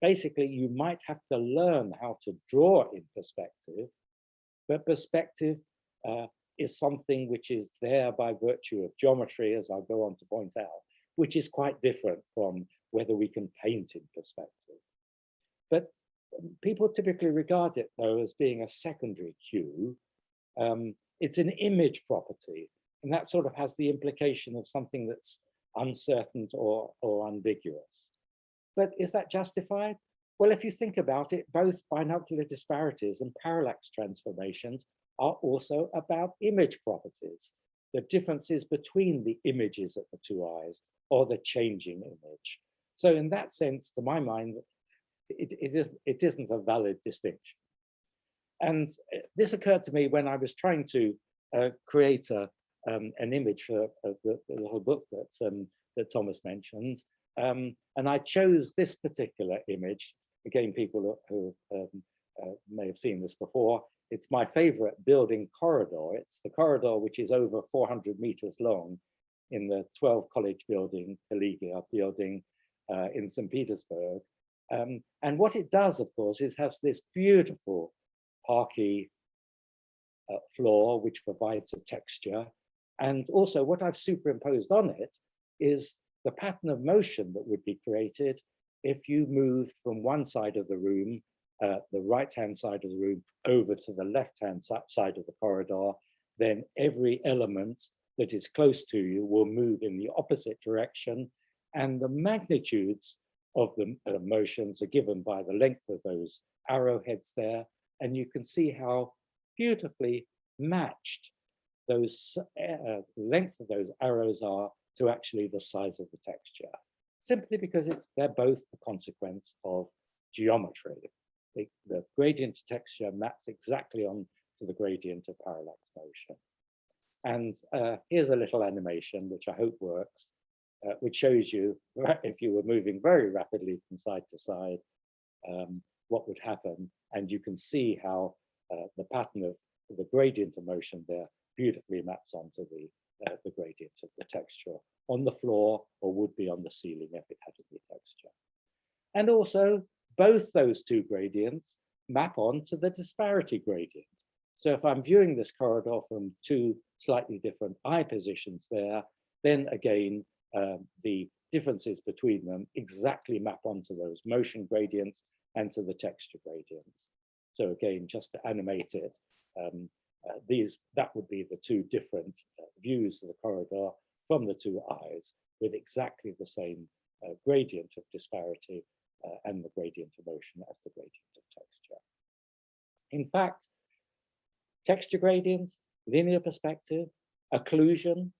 Speaker 2: basically, you might have to learn how to draw in perspective, but perspective is something which is there by virtue of geometry, as I'll go on to point out, which is quite different from whether we can paint in perspective. But people typically regard it, though, as being a secondary cue. It's an image property, and that sort of has the implication of something that's uncertain or ambiguous. But is that justified? Well, if you think about it, both binocular disparities and parallax transformations are also about image properties, the differences between the images at the two eyes or the changing image. So in that sense, to my mind, it isn't a valid distinction. And this occurred to me when I was trying to create an image for the little book that Thomas mentioned. And I chose this particular image. Again, people who may have seen this before. It's my favorite building corridor. It's the corridor which is over 400 meters long in the 12 College building, Collegia building in St. Petersburg. And what it does, of course, is has this beautiful parquet floor, which provides a texture. And also what I've superimposed on it is the pattern of motion that would be created if you moved from one side of the room, the right-hand side of the room, over to the left-hand side of the corridor. Then every element that is close to you will move in the opposite direction. And the magnitudes of the motions are given by the length of those arrowheads there. And you can see how beautifully matched those length of those arrows are to actually the size of the texture, simply because they're both a consequence of geometry. The gradient texture maps exactly on to the gradient of parallax motion. And here's a little animation, which I hope works, which shows you if you were moving very rapidly from side to side, what would happen. And you can see how the pattern of the gradient of motion there beautifully maps onto the gradient of the texture on the floor, or would be on the ceiling if it had any texture. And also, both those two gradients map onto the disparity gradient. So if I'm viewing this corridor from two slightly different eye positions there, then again, the differences between them exactly map onto those motion gradients and to the texture gradients. So again, just to animate it, that would be the two different views of the corridor from the two eyes with exactly the same gradient of disparity and the gradient of motion as the gradient of texture. In fact, texture gradients, linear perspective, occlusion,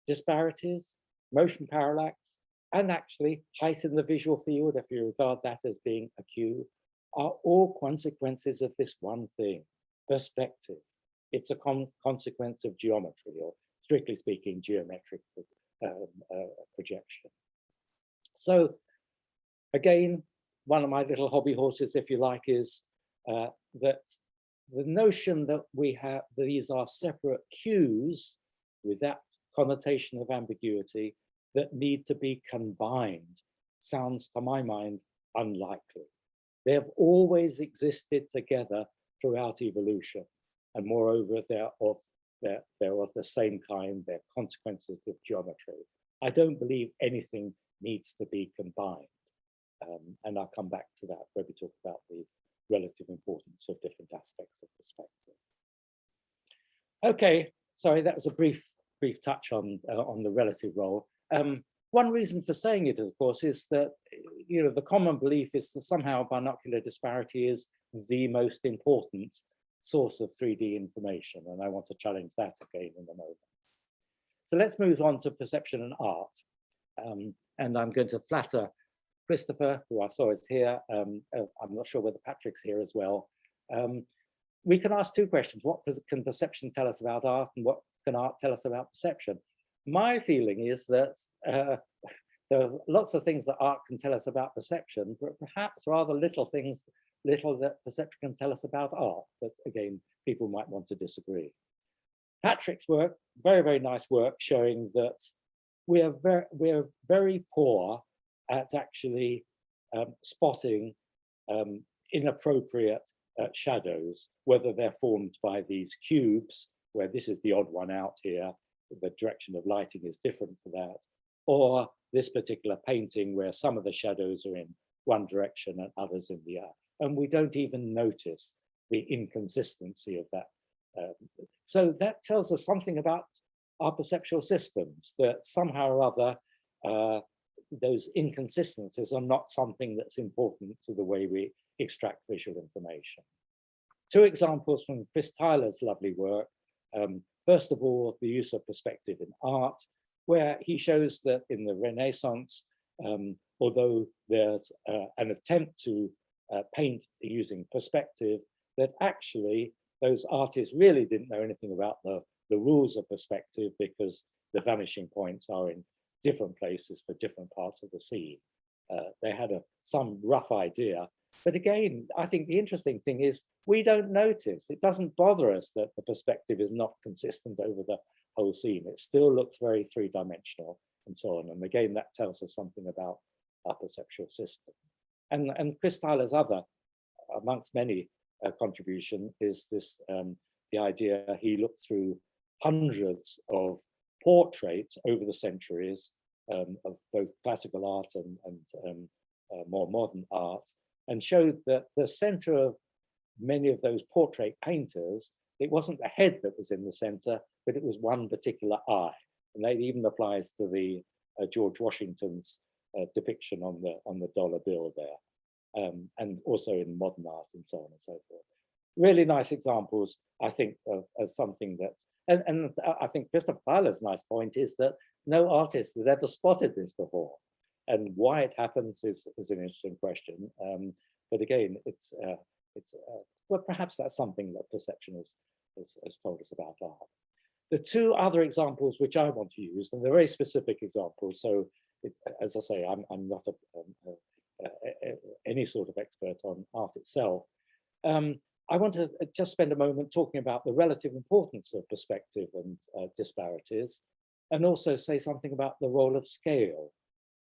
Speaker 2: disparities, motion parallax, and actually height in the visual field, if you regard that as being a cue, are all consequences of this one thing, perspective. It's a consequence of geometry, or strictly speaking, geometric projection. So again, one of my little hobby horses, if you like, is that the notion that we have, these are separate cues with that connotation of ambiguity that need to be combined sounds, to my mind, unlikely. They have always existed together throughout evolution. And moreover, they're of the same kind, they're consequences of geometry. I don't believe anything needs to be combined. And I'll come back to that when we talk about the relative importance of different aspects of perspective. Okay, sorry, that was a brief touch on the relative role. One reason for saying it, of course, is that the common belief is that somehow binocular disparity is the most important source of 3D information, and I want to challenge that again in a moment. So let's move on to perception and art, and I'm going to flatter Christopher, who I saw is here. I'm not sure whether Patrick's here as well. We can ask two questions. What can perception tell us about art, and what can art tell us about perception? My feeling is that there are lots of things that art can tell us about perception, but perhaps rather little that perception can tell us about art. But again, people might want to disagree. Patrick's work, very, very nice work, showing that we're very poor at actually spotting inappropriate shadows, whether they're formed by these cubes, where this is the odd one out here, the direction of lighting is different for that, or this particular painting where some of the shadows are in one direction and others in the other. And we don't even notice the inconsistency of that. So that tells us something about our perceptual systems, that somehow or other, those inconsistencies are not something that's important to the way we extract visual information. Two examples from Chris Tyler's lovely work. First of all, the use of perspective in art, where he shows that in the Renaissance, although there's an attempt to paint using perspective, that actually those artists really didn't know anything about the rules of perspective, because the vanishing points are in different places for different parts of the scene. They had some rough idea. But again, I think the interesting thing is we don't notice. It doesn't bother us that the perspective is not consistent over the whole scene. It still looks very three-dimensional and so on. And again, that tells us something about our perceptual system. And Chris Tyler's other, amongst many contribution, is this the idea he looked through hundreds of portraits over the centuries of both classical art and more modern art, and showed that the center of many of those portrait painters, it wasn't the head that was in the center, but it was one particular eye. And that even applies to the George Washington's depiction on the dollar bill there, and also in modern art and so on and so forth. Really nice examples, I think, of something that, and I think Christopher Tyler's nice point is that no artist had ever spotted this before. And why it happens is an interesting question. But again, well, perhaps that's something that perception has has told us about art. The two other examples which I want to use, and they're very specific examples, so it's, as I say, I'm not any sort of expert on art itself. I want to just spend a moment talking about the relative importance of perspective and disparities, and also say something about the role of scale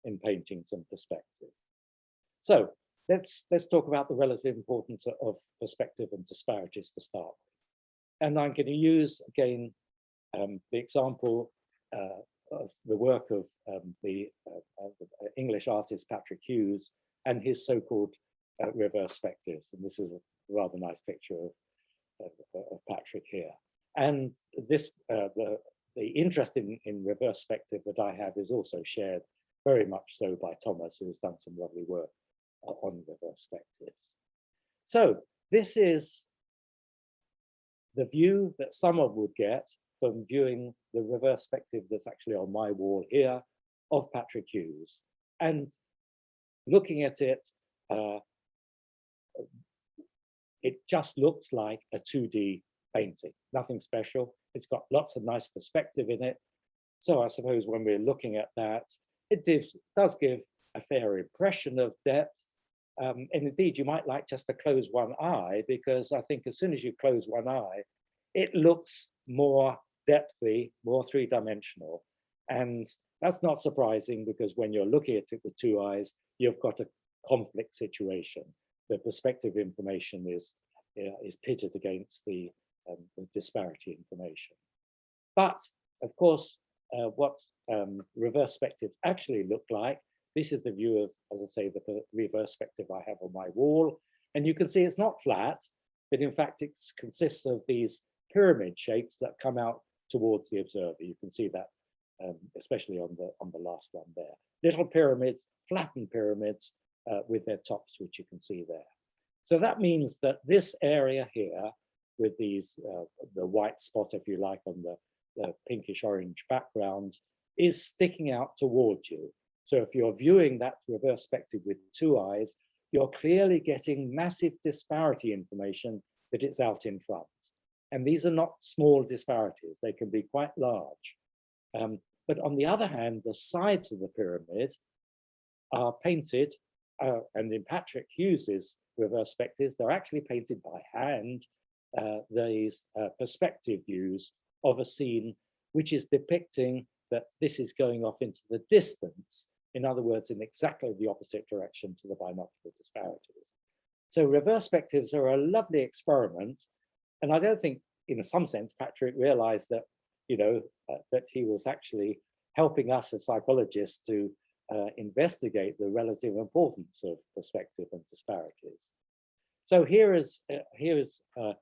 Speaker 2: in paintings and perspective. So let's talk about the relative importance of perspective and disparities to start with. And I'm going to use again the example of the work of the English artist Patrick Hughes and his so-called reverse spectives. And this is a rather nice picture of Patrick here. And this, the interest in reverse spective that I have is also shared very much so by Thomas, who has done some lovely work on reverse spectives. So this is the view that someone would get from viewing the reverse spective that's actually on my wall here of Patrick Hughes. And looking at it, it just looks like a 2D painting, nothing special. It's got lots of nice perspective in it. So I suppose when we're looking at that, it does give a fair impression of depth. And indeed, you might like just to close one eye, because I think as soon as you close one eye, it looks more depthy, more three-dimensional. And that's not surprising, because when you're looking at it with two eyes, you've got a conflict situation. The perspective information is pitted against the disparity information. But of course, what reverse spectives actually look like, this is the view of, as I say, the reverse spective I have on my wall. And you can see it's not flat, but in fact, it consists of these pyramid shapes that come out towards the observer. You can see that, especially on the last one there. Little pyramids, flattened pyramids with their tops, which you can see there. So that means that this area here, with these, the white spot, if you like, on the pinkish orange background, is sticking out towards you. So if you're viewing that reverse spective with two eyes, you're clearly getting massive disparity information that it's out in front. And these are not small disparities, they can be quite large. But on the other hand, the sides of the pyramid are painted, and in Patrick Hughes's reverse spectives, they're actually painted by hand, these perspective views of a scene which is depicting that this is going off into the distance. In other words, in exactly the opposite direction to the binocular disparities. So reverse spectives are a lovely experiment. And I don't think, in some sense, Patrick realized that, you know, that he was actually helping us as psychologists to investigate the relative importance of perspective and disparities. So here is a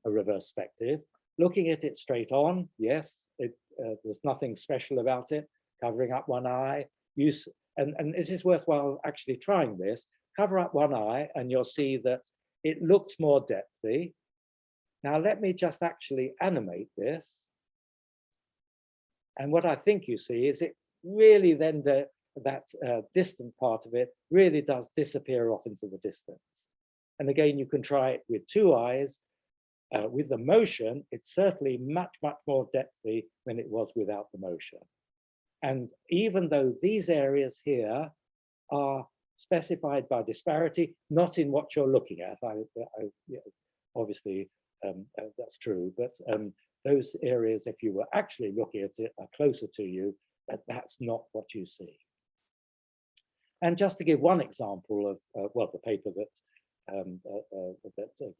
Speaker 2: reverse spective. Looking at it straight on, yes, there's nothing special about it. Covering up one eye, and this is worthwhile actually trying this. Cover up one eye and you'll see that it looks more depthy. Now let me just actually animate this. And what I think you see is it really then, that distant part of it really does disappear off into the distance. And again, you can try it with two eyes. With the motion, it's certainly much, much more depthy than it was without the motion. And even though these areas here are specified by disparity, not in what you're looking at, obviously that's true, but those areas, if you were actually looking at it, are closer to you, but that's not what you see. And just to give one example of, well, the paper that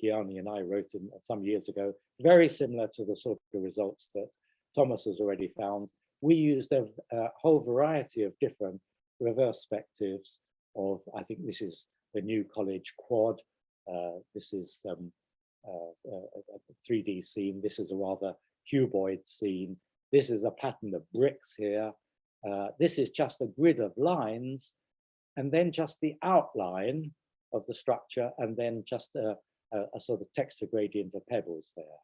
Speaker 2: Gianni and I wrote some years ago, very similar to the sort of results that Thomas has already found. We used a whole variety of different reverse spectives of, I think this is the New College quad. This is a 3D scene. This is a rather cuboid scene. This is a pattern of bricks here. This is just a grid of lines, and then just the outline of the structure, and then just a sort of texture gradient of pebbles there.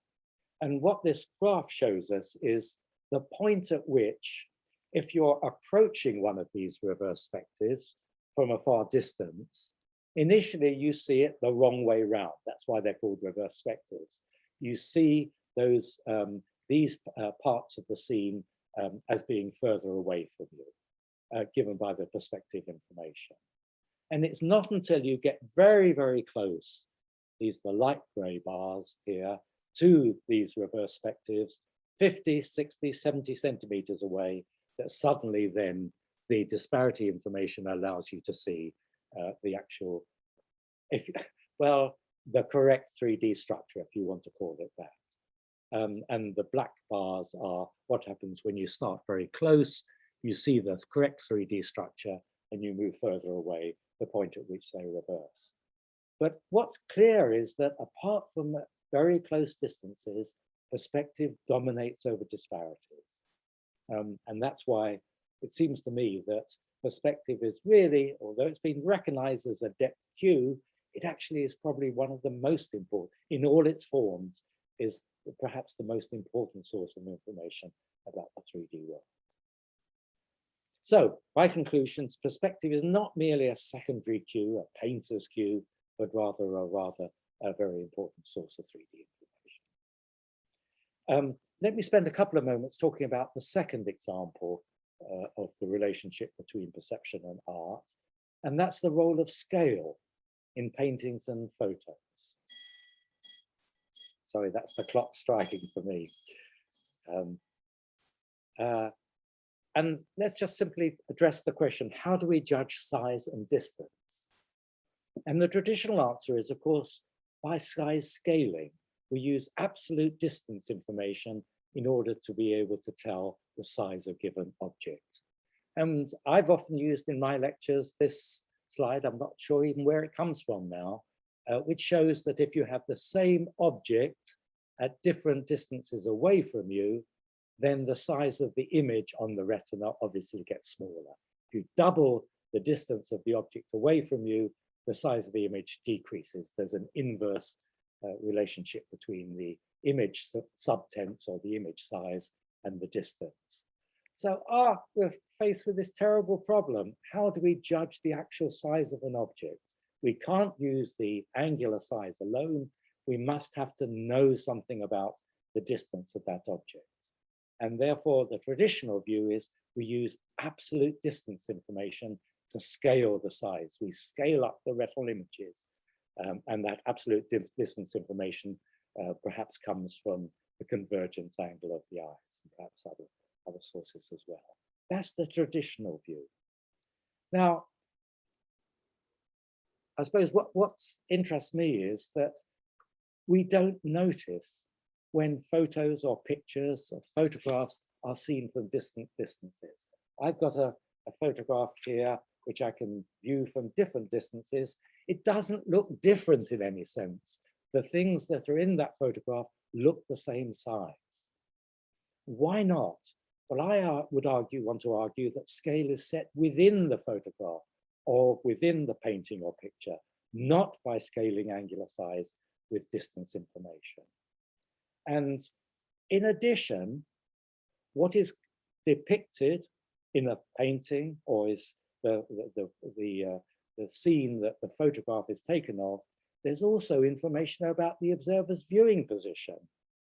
Speaker 2: And what this graph shows us is the point at which, if you're approaching one of these reverse spectives from a far distance, initially you see it the wrong way round. That's why they're called reverse spectives. You see those these parts of the scene as being further away from you, given by the perspective information. And it's not until you get very, very close, these are the light gray bars here, to these reverse perspectives, 50, 60, 70 centimeters away, that suddenly then the disparity information allows you to see the actual, the correct 3D structure, if you want to call it that. And the black bars are what happens when you start very close, you see the correct 3D structure, and you move further away, the point at which they reverse. But what's clear is that apart from very close distances, perspective dominates over disparities. And that's why it seems to me that perspective is really, although it's been recognized as a depth cue, it actually is probably one of the most important, in all its forms, is perhaps the most important source of information about the 3D world. So, by conclusions, perspective is not merely a secondary cue, a painter's cue, but rather a very important source of 3D information. Let me spend a couple of moments talking about the second example of the relationship between perception and art, and that's the role of scale in paintings and photos. Sorry, that's the clock striking for me. And let's just simply address the question, how do we judge size and distance? And the traditional answer is, of course, by size scaling. We use absolute distance information in order to be able to tell the size of given object. And I've often used in my lectures this slide, I'm not sure even where it comes from now, which shows that if you have the same object at different distances away from you, then the size of the image on the retina obviously gets smaller. If you double the distance of the object away from you, the size of the image decreases. There's an inverse relationship between the image subtense or the image size and the distance. So we're faced with this terrible problem. How do we judge the actual size of an object? We can't use the angular size alone. We must have to know something about the distance of that object. And therefore, the traditional view is we use absolute distance information to scale the size. We scale up the retinal images, and that absolute distance information perhaps comes from the convergence angle of the eyes, and perhaps other sources as well. That's the traditional view. Now, I suppose what interests me is that we don't notice when photos or pictures or photographs are seen from distant distances. I've got a photograph here, which I can view from different distances. It doesn't look different in any sense. The things that are in that photograph look the same size. Why not? Well, I would want to argue that scale is set within the photograph or within the painting or picture, not by scaling angular size with distance information. And in addition, what is depicted in a painting or is the scene that the photograph is taken of, there's also information about the observer's viewing position.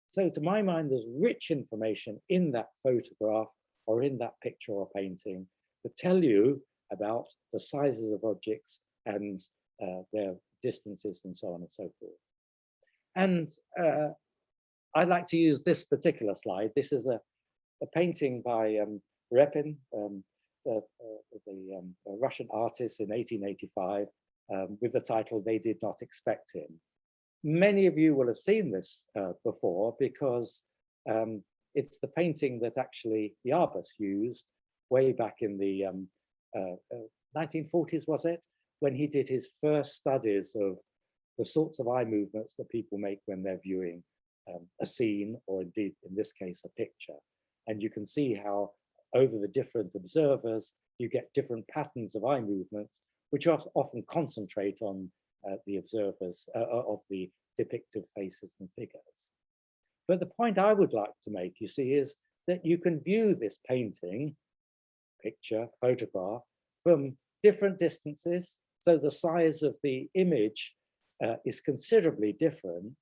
Speaker 2: So to my mind, there's rich information in that photograph or in that picture or painting to tell you about the sizes of objects and their distances and so on and so forth. And I like to use this particular slide. This is a painting by Repin, the Russian artist in 1885, with the title, "They Did Not Expect Him." Many of you will have seen this before because it's the painting that actually Jarbas used way back in the 1940s, was it? When he did his first studies of the sorts of eye movements that people make when they're viewing a scene, or indeed, in this case, a picture. And you can see how over the different observers, you get different patterns of eye movements, which often concentrate on the observers of the depictive faces and figures. But the point I would like to make, you see, is that you can view this painting, picture, photograph, from different distances. So the size of the image is considerably different,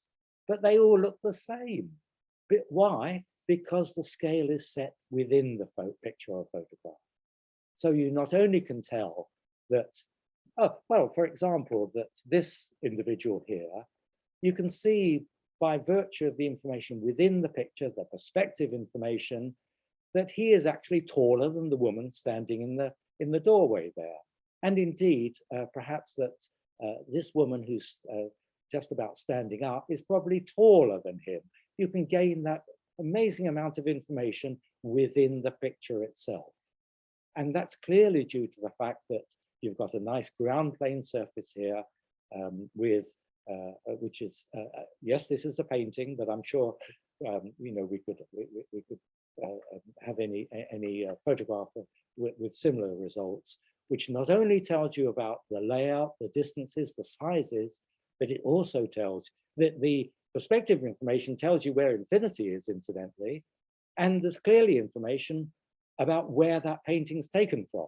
Speaker 2: but they all look the same. But why? Because the scale is set within the picture or photograph. So you not only can tell that, well, for example, that this individual here, you can see by virtue of the information within the picture, the perspective information, that he is actually taller than the woman standing in the doorway there. And indeed, perhaps that this woman who's just about standing up is probably taller than him. You can gain that amazing amount of information within the picture itself. And that's clearly due to the fact that you've got a nice ground plane surface here with, which is, yes, this is a painting, but I'm sure, you know, we could have any photograph with similar results, which not only tells you about the layout, the distances, the sizes, but it also tells that the perspective information tells you where infinity is, incidentally, and there's clearly information about where that painting's taken from.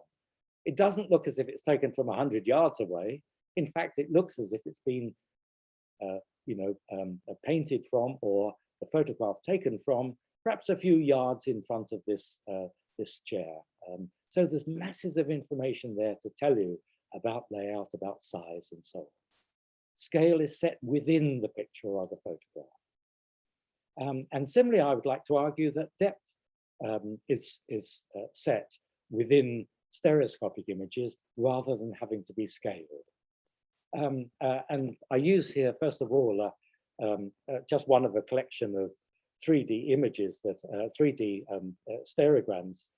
Speaker 2: It doesn't look as if it's taken from 100 yards away. In fact, it looks as if it's been, you know, painted from, or the photograph taken from, perhaps a few yards in front of this this chair. So there's masses of information there to tell you about layout, about size, and so on. Scale is set within the picture or the photograph. And similarly, I would like to argue that depth is set within stereoscopic images rather than having to be scaled. And I use here, first of all, just one of a collection of 3D images that 3D stereograms,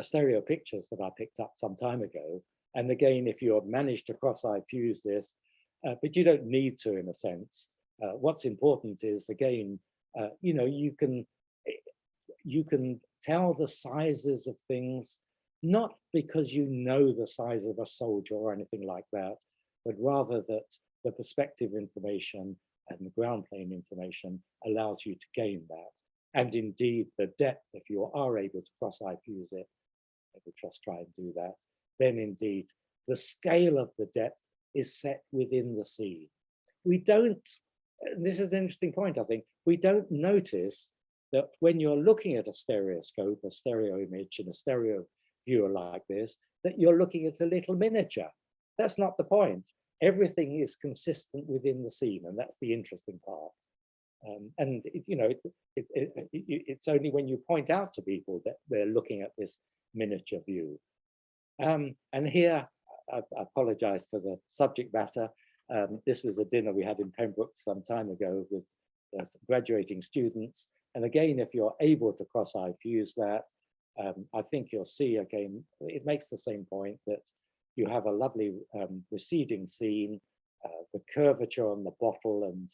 Speaker 2: stereo pictures that I picked up some time ago. And again, if you have managed to cross-eye fuse this, but you don't need to, in a sense. What's important is, again, you know, you can tell the sizes of things, not because you know the size of a soldier or anything like that, but rather that the perspective information and the ground plane information allows you to gain that. And indeed, the depth, if you are able to cross-eye fuse it, I will just try and do that, then indeed, the scale of the depth is set within the scene. We don't, this is an interesting point, I think, we don't notice that when you're looking at a stereoscope, a stereo image in a stereo viewer like this, that you're looking at a little miniature. That's not the point. Everything is consistent within the scene, and that's the interesting part. And you know, it's only when you point out to people that they're looking at this miniature view. And here, I apologize for the subject matter. This was a dinner we had in Pembroke some time ago with graduating students. And again, if you're able to cross-eye fuse that, I think you'll see again, it makes the same point that you have a lovely receding scene, the curvature on the bottle and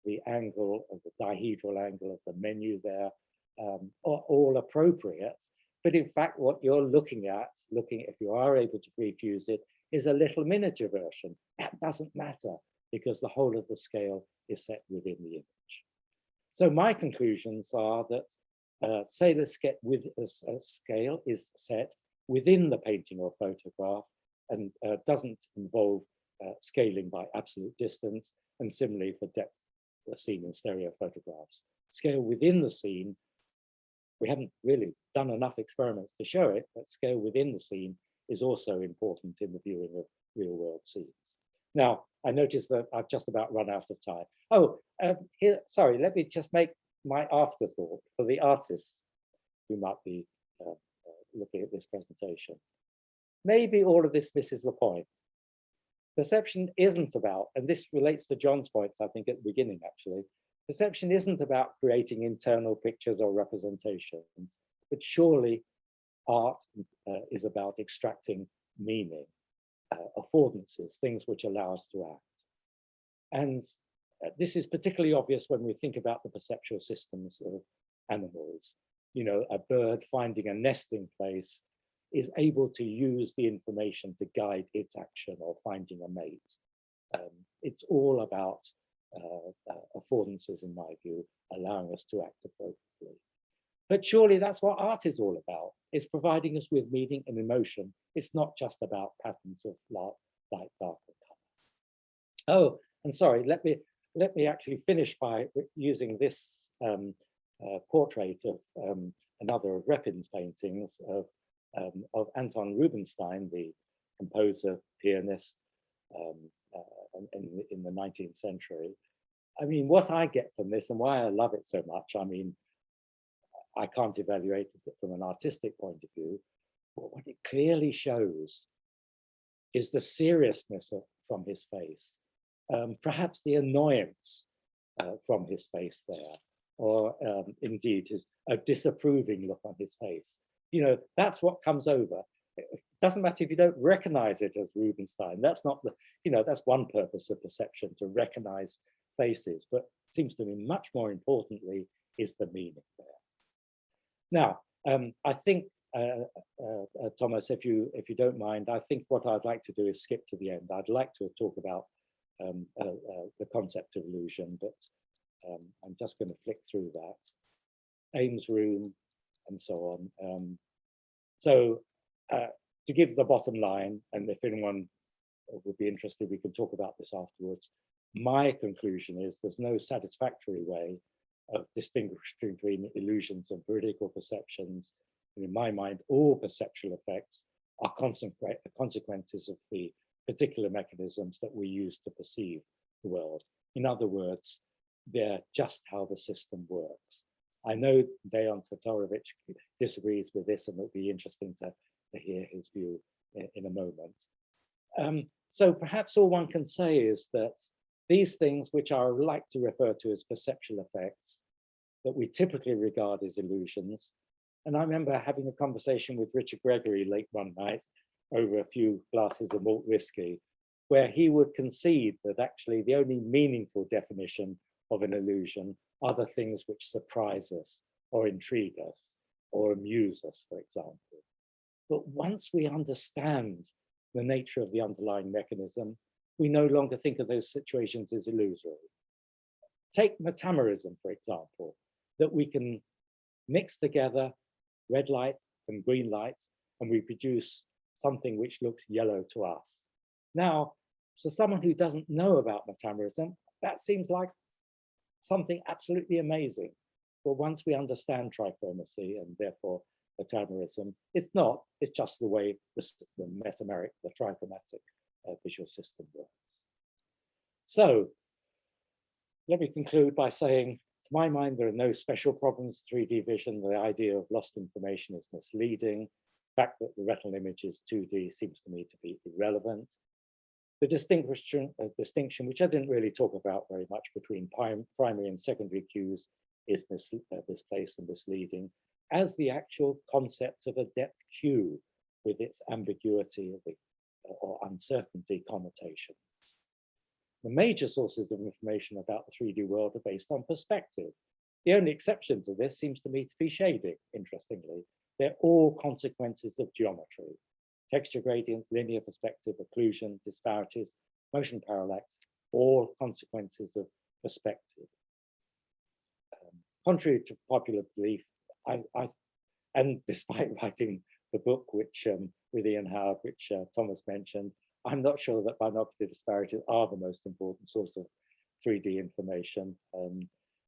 Speaker 2: the angle of the dihedral angle of the menu there are all appropriate. But in fact, what you're looking at, if you are able to refuse it, is a little miniature version. That doesn't matter because the whole of the scale is set within the image. So my conclusions are that Sailor scale is set within the painting or photograph and doesn't involve scaling by absolute distance, and similarly for depth seen in stereo photographs. Scale within the scene, we haven't really done enough experiments to show it, but scale within the scene is also important in the viewing of real world scenes. Now, I notice that I've just about run out of time. Oh, here, sorry, let me just make my afterthought for the artists who might be looking at this presentation. Maybe all of this misses the point. Perception isn't about, and this relates to John's points, I think, at the beginning, actually. Perception isn't about creating internal pictures or representations, but surely art is about extracting meaning, affordances, things which allow us to act. And this is particularly obvious when we think about the perceptual systems of animals. You know, a bird finding a nesting place is able to use the information to guide its action or finding a mate. It's all about affordances, in my view, allowing us to act appropriately. But surely that's what art is all about. It's providing us with meaning and emotion. It's not just about patterns of light, dark, and color. Oh, and sorry, let me actually finish by using this portrait of another of Repin's paintings of Anton Rubinstein, the composer, pianist in the 19th century. I mean, what I get from this and why I love it so much, I mean, I can't evaluate it from an artistic point of view, but what it clearly shows is the seriousness from his face, perhaps the annoyance from his face there, or indeed a disapproving look on his face. You know, that's what comes over. It doesn't matter if you don't recognize it as Rubinstein. That's not the, you know, that's one purpose of perception, to recognize faces, but it seems to me much more importantly is the meaning there. Now, I think, Thomas, if you don't mind, I think what I'd like to do is skip to the end. I'd like to talk about the concept of illusion, but I'm just going to flick through that. Ames room and so on. To give the bottom line, and if anyone would be interested, we can talk about this afterwards. My conclusion is there's no satisfactory way of distinguishing between illusions and veridical perceptions. And in my mind, all perceptual effects are consequences of the particular mechanisms that we use to perceive the world. In other words, they're just how the system works. I know Dejan Todorovic disagrees with this, and it'll be interesting to hear his view in a moment. So perhaps all one can say is that these things, which I like to refer to as perceptual effects, that we typically regard as illusions. And I remember having a conversation with Richard Gregory late one night over a few glasses of malt whiskey, where he would concede that actually the only meaningful definition of an illusion are the things which surprise us or intrigue us or amuse us, for example. But once we understand the nature of the underlying mechanism, we no longer think of those situations as illusory. Take metamerism, for example, that we can mix together red light and green light, and we produce something which looks yellow to us. Now, for someone who doesn't know about metamerism, that seems like something absolutely amazing. But once we understand trichromacy and therefore metamerism, it's not, it's just the way the metameric, the trichromatic visual system works. So let me conclude by saying, to my mind, there are no special problems with 3D vision. The idea of lost information is misleading. The fact that the retinal image is 2D seems to me to be irrelevant. The distinction, which I didn't really talk about very much, between primary and secondary cues is misplaced and misleading, as the actual concept of a depth cue with its ambiguity or uncertainty connotation. The major sources of information about the 3D world are based on perspective. The only exception to this seems to me to be shading, interestingly. They're all consequences of geometry. Texture gradients, linear perspective, occlusion, disparities, motion parallax, all consequences of perspective. Contrary to popular belief, and despite writing the book which with Ian Howard, which Thomas mentioned, I'm not sure that binocular disparities are the most important source of 3D information.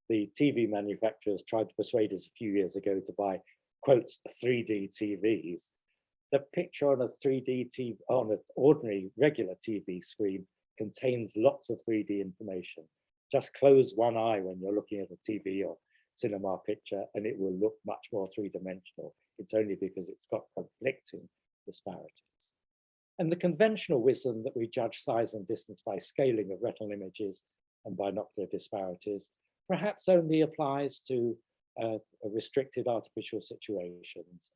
Speaker 2: The TV manufacturers tried to persuade us a few years ago to buy, quotes, 3D TVs. The picture on a 3D TV, on an ordinary regular TV screen, contains lots of 3D information. Just close one eye when you're looking at a TV or cinema picture and it will look much more three-dimensional. It's only because it's got conflicting disparities. And the conventional wisdom that we judge size and distance by scaling of retinal images and binocular disparities perhaps only applies to restricted artificial situations,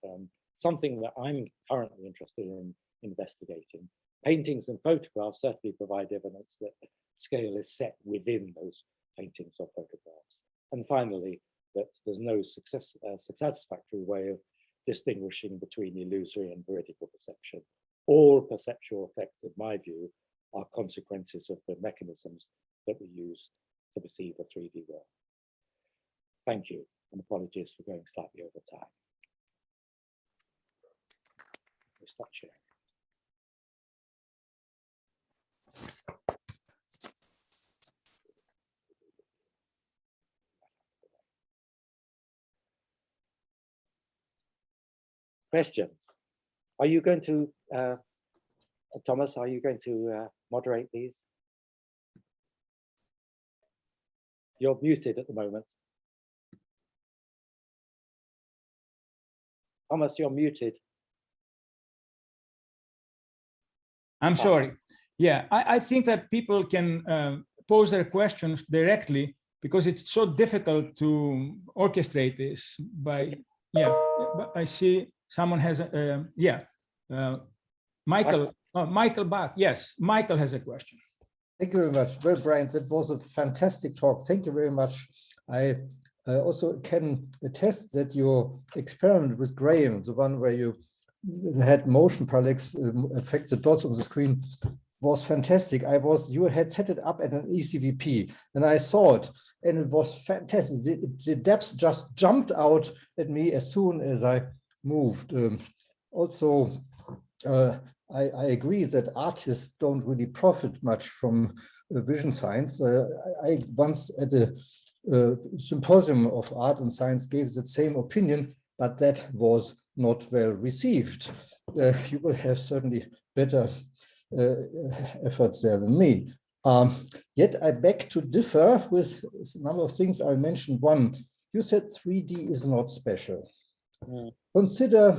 Speaker 2: something that I'm currently interested in investigating. Paintings and photographs certainly provide evidence that scale is set within those paintings or photographs. And finally, that there's no satisfactory way of distinguishing between illusory and veridical perception. All perceptual effects, in my view, are consequences of the mechanisms that we use to perceive a 3D world. Thank you, and apologies for going slightly over time. Stop sharing. questions. Are you going to, Thomas, are you going to moderate these? You're muted at the moment. Thomas, you're muted.
Speaker 1: I'm sorry. Yeah, I think that people can pose their questions directly because it's so difficult to orchestrate this by, yeah, but I see someone has, Michael, Michael Bach. Yes, Michael has a question.
Speaker 3: Thank you very much. Well, Brian, that was a fantastic talk. Thank you very much. I also can attest that your experiment with Graham, the one where you had motion parallax affect the dots on the screen, was fantastic. You had set it up at an ECVP, and I saw it, and it was fantastic. The depth just jumped out at me as soon as I moved. I agree that artists don't really profit much from vision science. I once at a symposium of art and science gave that same opinion, but that was not well received. You will have certainly better efforts there than me. Yet I beg to differ with a number of things I mentioned. One, you said 3D is not special. Consider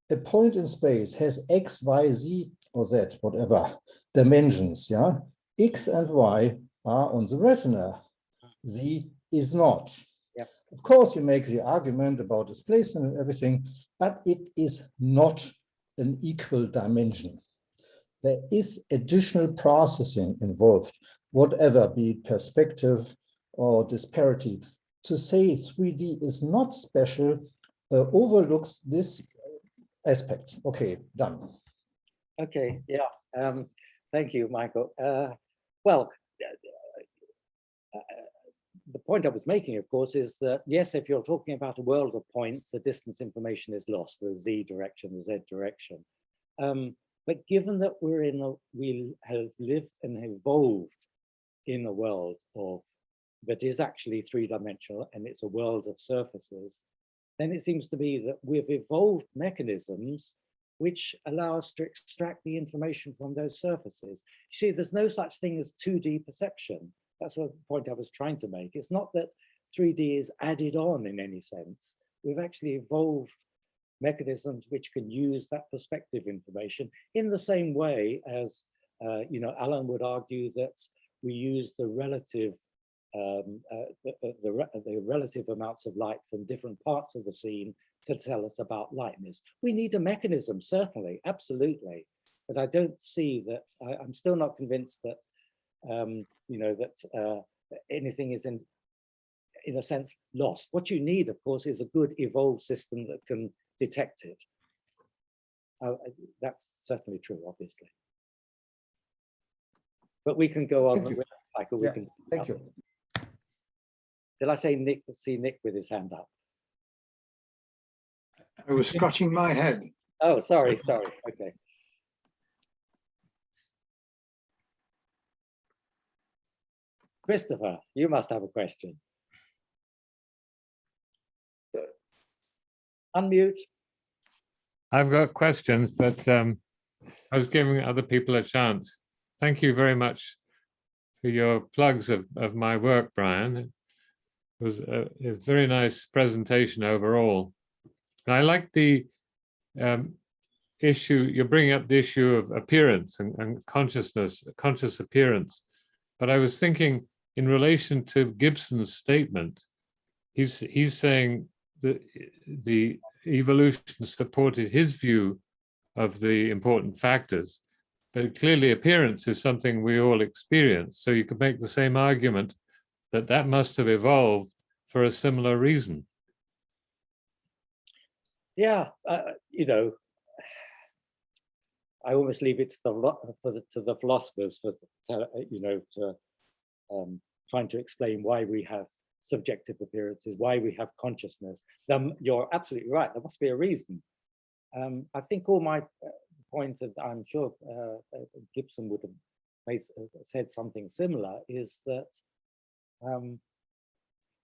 Speaker 3: a point in space has X, Y, Z, or Z, whatever dimensions, yeah? X and Y are on the retina. Z is not.
Speaker 2: Yep.
Speaker 3: Of course, you make the argument about displacement and everything, but it is not an equal dimension. There is additional processing involved, whatever, be it perspective or disparity. To say 3D is not special overlooks this aspect. Okay, done.
Speaker 2: Okay, yeah. Thank you, Michael. Well, the point I was making, of course, is that, yes, if you're talking about a world of points, the distance information is lost, the Z direction, the Z direction. But given that we have lived and evolved in a world that is actually three-dimensional, and it's a world of surfaces, then it seems to me that we've evolved mechanisms which allow us to extract the information from those surfaces. You see, there's no such thing as 2D perception. That's the point I was trying to make. It's not that 3D is added on in any sense. We've actually evolved mechanisms which can use that perspective information in the same way as, Alan would argue that we use the relative the relative amounts of light from different parts of the scene to tell us about lightness. We need a mechanism, certainly, absolutely. But I don't see that, I'm still not convinced that, anything is in a sense lost. What you need, of course, is a good evolved system that can detect it. That's certainly true, obviously. But we can go on. Michael, we can.
Speaker 3: Thank you.
Speaker 2: Did I say Nick? See Nick with his hand up.
Speaker 9: I was scratching my head.
Speaker 2: Oh, sorry. Okay. Christopher, you must have a question. Unmute.
Speaker 5: I've got questions, but I was giving other people a chance. Thank you very much for your plugs of my work, Brian. It was a very nice presentation overall. And I like the issue, you're bringing up the issue of appearance and consciousness, conscious appearance. But I was thinking in relation to Gibson's statement, he's saying that the evolution supported his view of the important factors, but clearly appearance is something we all experience. So you could make the same argument that must have evolved for a similar reason.
Speaker 2: Yeah, I almost leave it to the philosophers for trying to explain why we have subjective appearances, why we have consciousness. You're absolutely right. There must be a reason. I think all my point, and I'm sure Gibson would have said something similar, is that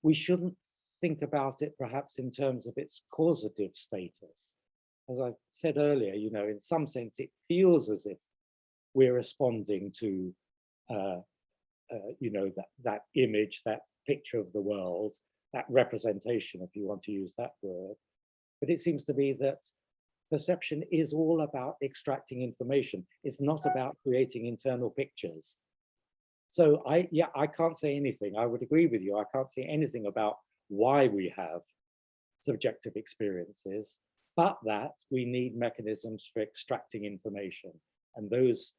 Speaker 2: we shouldn't think about it perhaps in terms of its causative status. as I said earlier, in some sense, it feels as if we're responding to, that image, that picture of the world, that representation, if you want to use that word. But it seems to be that perception is all about extracting information. It's not about creating internal pictures. So I can't say anything. I would agree with you. I can't say anything about why we have subjective experiences, but that we need mechanisms for extracting information. And those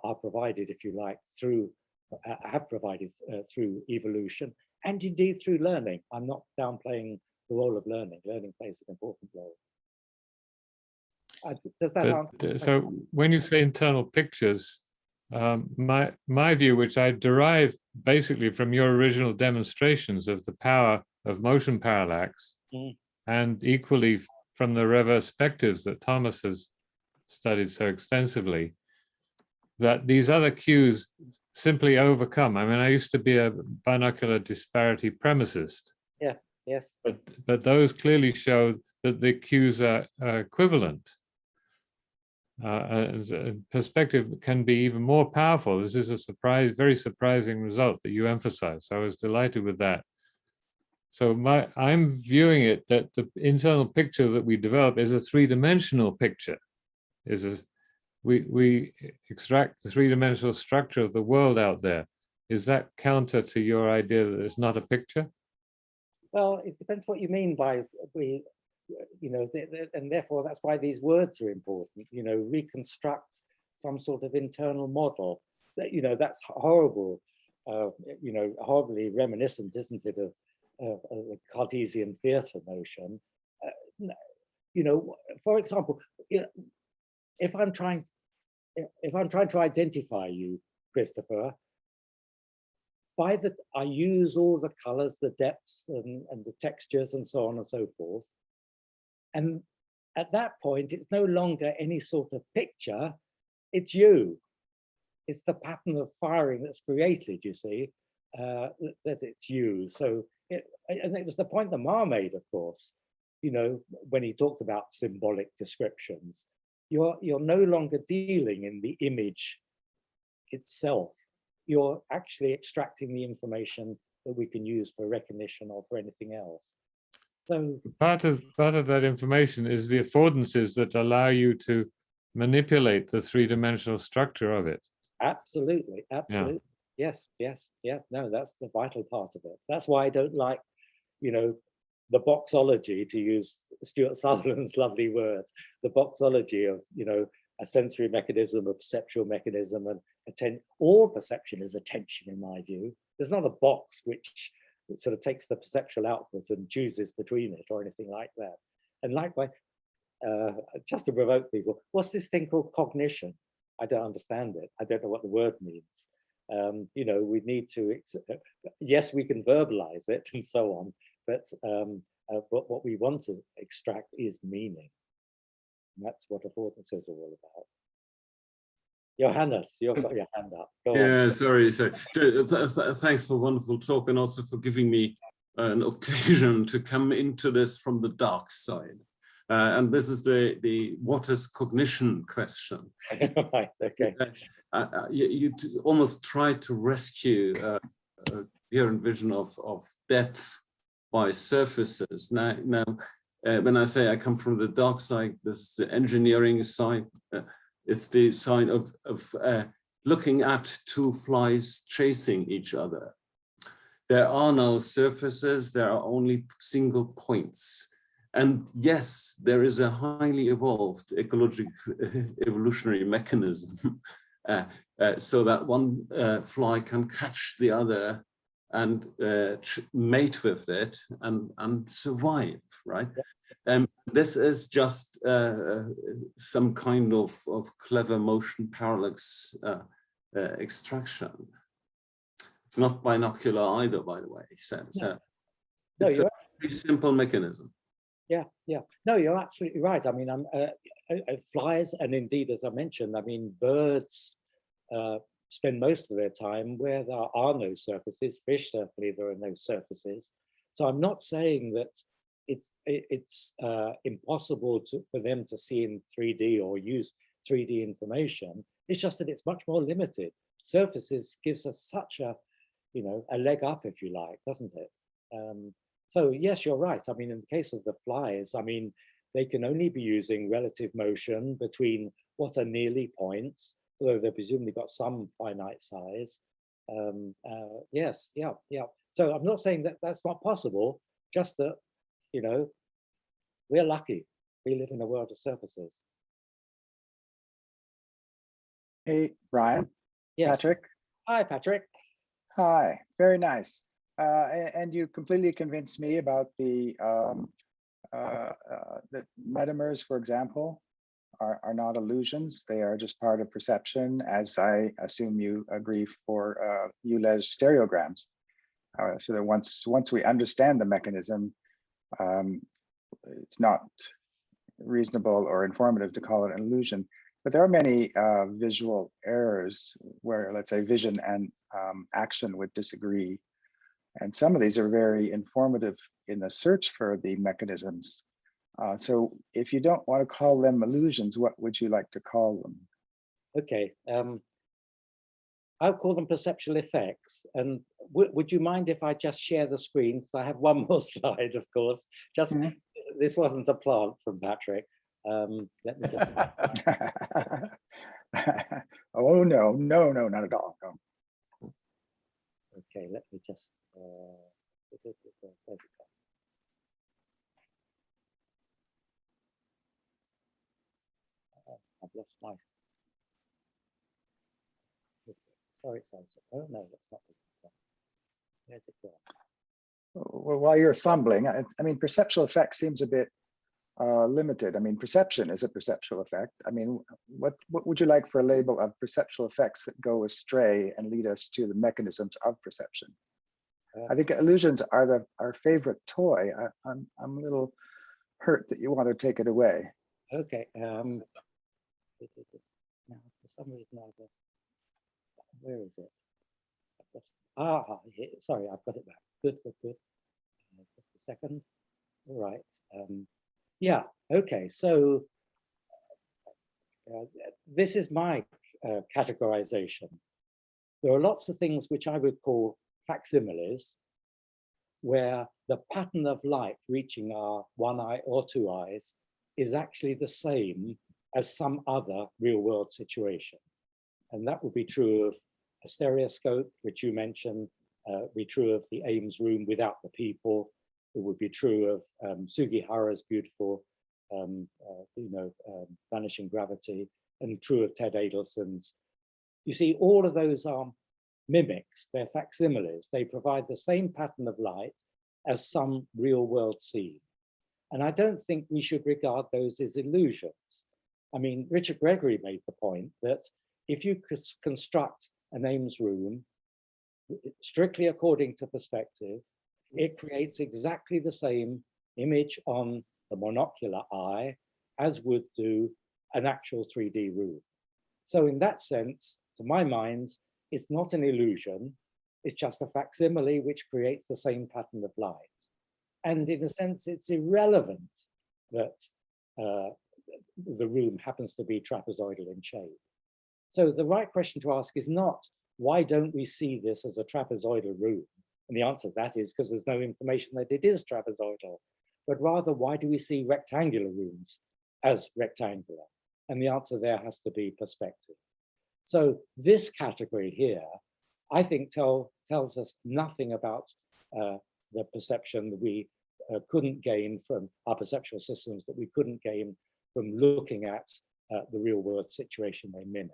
Speaker 2: are provided, if you like, through, through evolution and indeed through learning. I'm not downplaying the role of learning. Learning plays an important role. Does that answer?
Speaker 5: So when you say internal pictures, my view, which I derive basically from your original demonstrations of the power of motion parallax, and equally from the reverspectives that Thomas has studied so extensively, that these other cues simply overcome. I mean, I used to be a binocular disparity premissist.
Speaker 2: Yeah, yes.
Speaker 5: But those clearly show that the cues are equivalent. Perspective can be even more powerful. This is a very surprising result that you emphasize. So I was delighted with that. So I'm viewing it that the internal picture that we develop is a three-dimensional picture. We extract the three-dimensional structure of the world out there. Is that counter to your idea that it's not a picture?
Speaker 2: Well, it depends what you mean by and therefore that's why these words are important. Reconstruct some sort of internal model. That's horrible. Horribly reminiscent, isn't it, of the Cartesian theatre notion. For example, if I'm trying to identify you, Christopher, I use all the colors, the depths, and the textures, and so on and so forth. And at that point, it's no longer any sort of picture, it's you. It's the pattern of firing that's created, you see, that it's you. So, and it was the point that Ma made, of course, when he talked about symbolic descriptions. You're no longer dealing in the image itself. You're actually extracting the information that we can use for recognition or for anything else. So
Speaker 5: part of that information is the affordances that allow you to manipulate the three-dimensional structure of it.
Speaker 2: Absolutely, absolutely. Yeah. Yes. No, that's the vital part of it. That's why I don't like, the boxology, to use Stuart Sutherland's lovely word, the boxology of, a sensory mechanism, a perceptual mechanism, and all perception is attention, in my view. There's not a box which sort of takes the perceptual output and chooses between it or anything like that. And likewise, just to provoke people, what's this thing called cognition? I don't understand it. I don't know what the word means. We need to, yes, we can verbalize it and so on, but what we want to extract is meaning. And that's what affordances are all about. Johannes, you've got your hand up. Go on.
Speaker 8: Sorry. Thanks for a wonderful talk, and also for giving me an occasion to come into this from the dark side. And this is the what is cognition question.
Speaker 2: Right, okay.
Speaker 8: You almost try to rescue coherent vision of depth by surfaces. Now, when I say I come from the dark side, this is the engineering side. It's the side of looking at two flies chasing each other. There are no surfaces, there are only single points. And yes, there is a highly evolved evolutionary mechanism so that one fly can catch the other and mate with it and survive, right? This is just some kind of clever motion parallax extraction. It's not binocular either, by the way. It's a very simple mechanism.
Speaker 2: Yeah. No, you're absolutely right. I mean, flies, and indeed, as I mentioned, I mean, birds spend most of their time where there are no surfaces. Fish, certainly, there are no surfaces. So I'm not saying that it's impossible for them to see in 3D or use 3D information. It's just that it's much more limited. Surfaces gives us such a, a leg up, if you like, doesn't it? So yes, you're right. I mean, in the case of the flies, I mean, they can only be using relative motion between what are nearly points, although they've presumably got some finite size. Yes, yeah. So I'm not saying that that's not possible, just that, we're lucky. We live in a world of surfaces.
Speaker 10: Hey, Brian.
Speaker 2: Yes.
Speaker 10: Patrick.
Speaker 2: Hi, Patrick.
Speaker 10: Hi, very nice. And you completely convinced me about the metamers, for example, are not illusions. They are just part of perception, as I assume you agree for Julesz stereograms. So that once we understand the mechanism, it's not reasonable or informative to call it an illusion. But there are many visual errors where, let's say, vision and action would disagree. And some of these are very informative in the search for the mechanisms. So if you don't want to call them illusions, what would you like to call them?
Speaker 2: Okay, I'll call them perceptual effects. And would you mind if I just share the screen? Because I have one more slide, of course. Just This wasn't a plant from Patrick. Let me just.
Speaker 10: Oh, no, not at all. No.
Speaker 2: Okay, let me just. Where's it gone? I've lost my. Sorry. Oh no, that's not. Where's it gone?
Speaker 10: Well, while you're fumbling, I mean, perceptual effect seems a bit limited. I mean, perception is a perceptual effect. I mean, what would you like for a label of perceptual effects that go astray and lead us to the mechanisms of perception? I think illusions are our favorite toy. I'm a little hurt that you want to take it away.
Speaker 2: Okay. Now, for some reason, where is it? Sorry, I've got it back. Good. Just a second. All right. Yeah. Okay. So this is my categorization. There are lots of things which I would call facsimiles, where the pattern of light reaching our one eye or two eyes is actually the same as some other real world situation. And that would be true of a stereoscope, which you mentioned, be true of the Ames room without the people. It would be true of Sugihara's beautiful, vanishing gravity, and true of Ted Adelson's. You see, all of those are mimics, they're facsimiles. They provide the same pattern of light as some real world scene. And I don't think we should regard those as illusions. I mean, Richard Gregory made the point that if you could construct an Ames room strictly according to perspective, it creates exactly the same image on the monocular eye as would do an actual 3D room. So in that sense, to my mind, it's not an illusion, it's just a facsimile which creates the same pattern of light. And in a sense, it's irrelevant that the room happens to be trapezoidal in shape. So the right question to ask is not, why don't we see this as a trapezoidal room? And the answer to that is because there's no information that it is trapezoidal, but rather, why do we see rectangular rooms as rectangular? And the answer there has to be perspective. So this category here, I think tells us nothing about the perception that we couldn't gain from our perceptual systems, that we couldn't gain from looking at the real world situation they mimic.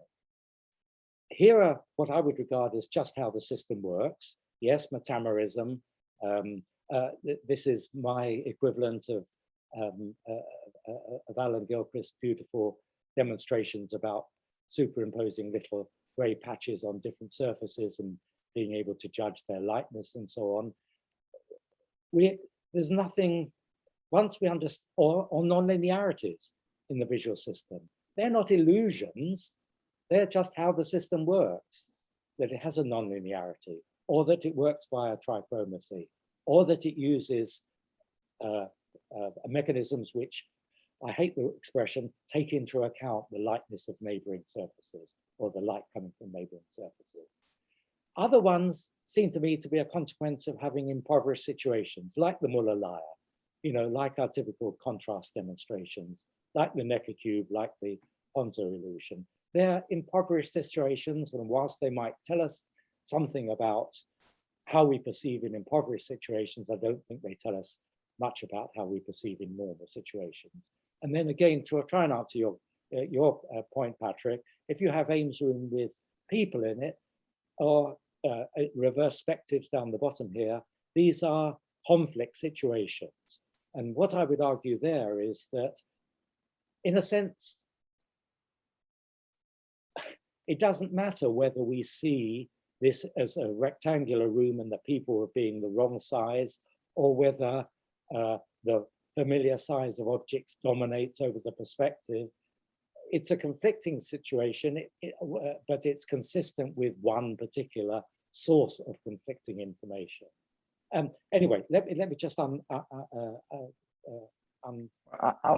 Speaker 2: Here are what I would regard as just how the system works. Yes, metamerism. This is my equivalent of Alan Gilchrist's beautiful demonstrations about superimposing little gray patches on different surfaces and being able to judge their lightness and so on. There's nothing, once we understand, or nonlinearities in the visual system. They're not illusions, they're just how the system works, that it has a nonlinearity, or that it works via trichromacy, or that it uses mechanisms which, I hate the expression, take into account the lightness of neighboring surfaces or the light coming from neighboring surfaces. Other ones seem to me to be a consequence of having impoverished situations, like the Muller liar, you know, like our typical contrast demonstrations, like the Necker cube, like the Ponzo illusion. They're impoverished situations, and whilst they might tell us something about how we perceive in impoverished situations, I don't think they tell us much about how we perceive in normal situations. And then again, to try and answer your point, Patrick, if you have Ames room with people in it, or reverse spectives down the bottom here, these are conflict situations. And what I would argue there is that, in a sense, it doesn't matter whether we see this as a rectangular room and the people are being the wrong size, or whether the familiar size of objects dominates over the perspective. It's a conflicting situation, but it's consistent with one particular source of conflicting information. Anyway, let me just
Speaker 10: I'll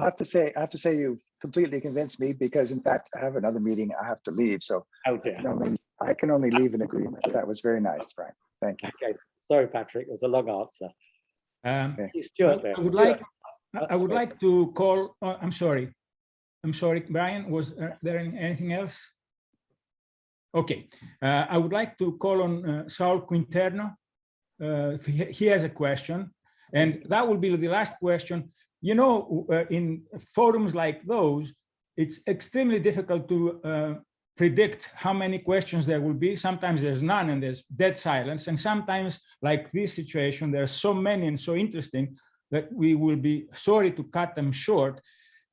Speaker 10: have to say you completely convinced me, because in fact I have another meeting I have to leave. So
Speaker 2: oh dear.
Speaker 10: I can only leave in agreement. That was very nice, Frank. Thank you.
Speaker 2: Okay, sorry, Patrick. It was a long answer.
Speaker 1: Stuart, I would like to call. I'm sorry, Brian. Was there anything else? Okay, I would like to call on Saul Quinterno. He has a question, and that will be the last question. You know, in forums like those, it's extremely difficult to predict how many questions there will be. Sometimes there's none and there's dead silence. And sometimes, like this situation, there are so many and so interesting that we will be sorry to cut them short.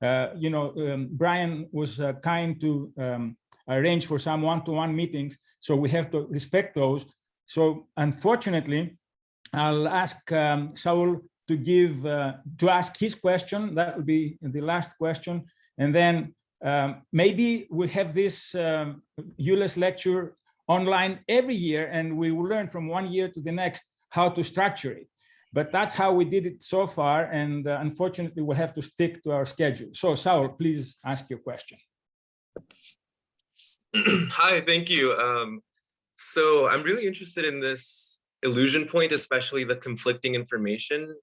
Speaker 1: Brian was kind to arrange for some one-to-one meetings, so we have to respect those. So unfortunately, I'll ask Saul to ask his question. That will be the last question. And then maybe we have this Julesz lecture online every year, and we will learn from one year to the next how to structure it. But that's how we did it so far, and unfortunately, we'll have to stick to our schedule. So, Saul, please ask your question.
Speaker 11: Hi, thank you. So I'm really interested in this illusion point, especially the conflicting information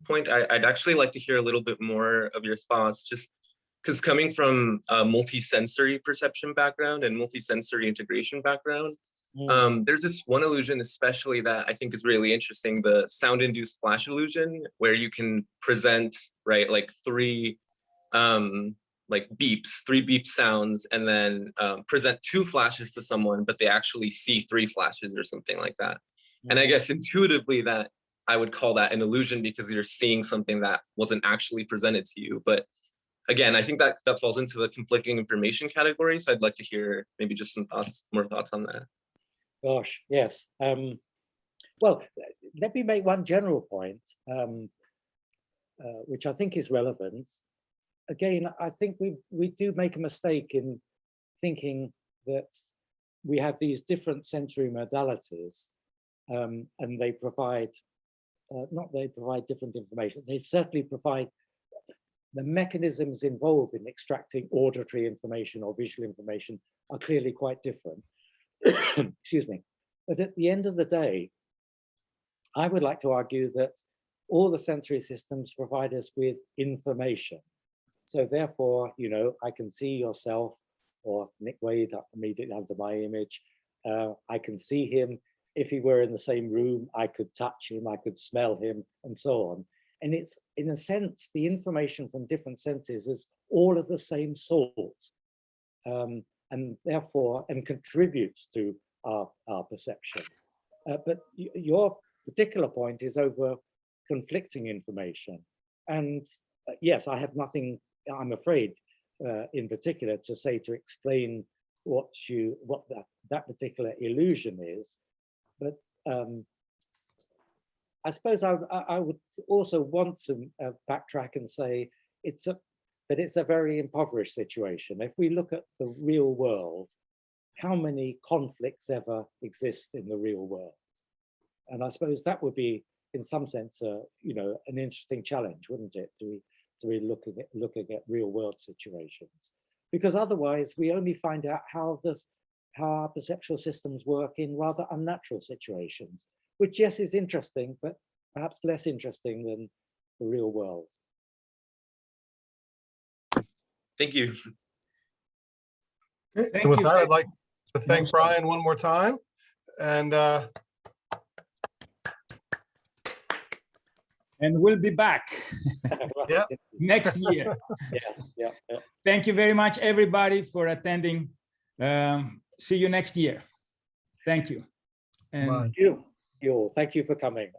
Speaker 11: point. I'd actually like to hear a little bit more of your thoughts, just because coming from a multi-sensory perception background and multi-sensory integration background, there's this one illusion especially that I think is really interesting, the sound-induced flash illusion, where you can present, right, like three beep sounds, and then present two flashes to someone, but they actually see three flashes or something like that. And I guess intuitively that I would call that an illusion, because you're seeing something that wasn't actually presented to you. But again, I think that falls into the conflicting information category. So I'd like to hear maybe just some more thoughts on that.
Speaker 2: Gosh, yes. Well, let me make one general point, which I think is relevant. Again, I think we do make a mistake in thinking that we have these different sensory modalities, and they provide, different information. They certainly provide, the mechanisms involved in extracting auditory information or visual information are clearly quite different. Excuse me. But at the end of the day, I would like to argue that all the sensory systems provide us with information. So therefore, you know, I can see yourself or Nick Wade immediately under my image. I can see him. If he were in the same room, I could touch him, I could smell him, and so on. And it's, in a sense, the information from different senses is all of the same sort. And therefore, and contributes to our perception. But your particular point is over conflicting information. And yes, I have nothing, I'm afraid, in particular to say to explain what that particular illusion is. But I suppose I would also want to backtrack and say that it's a very impoverished situation. If we look at the real world, how many conflicts ever exist in the real world? And I suppose that would be in some sense, you know, an interesting challenge, wouldn't it? To be looking at real world situations, because otherwise we only find out how our perceptual systems work in rather unnatural situations, which yes is interesting, but perhaps less interesting than the real world.
Speaker 11: Thank you.
Speaker 6: Okay,
Speaker 1: Thank
Speaker 6: and with
Speaker 1: you.
Speaker 6: that, I'd like to thank Brian one more time. And
Speaker 1: we'll be back
Speaker 6: Yeah.
Speaker 1: next year.
Speaker 2: Yes, yeah.
Speaker 1: Thank you very much, everybody, for attending. See you next year. Thank you. And
Speaker 6: Bye.
Speaker 2: You all, thank you for coming.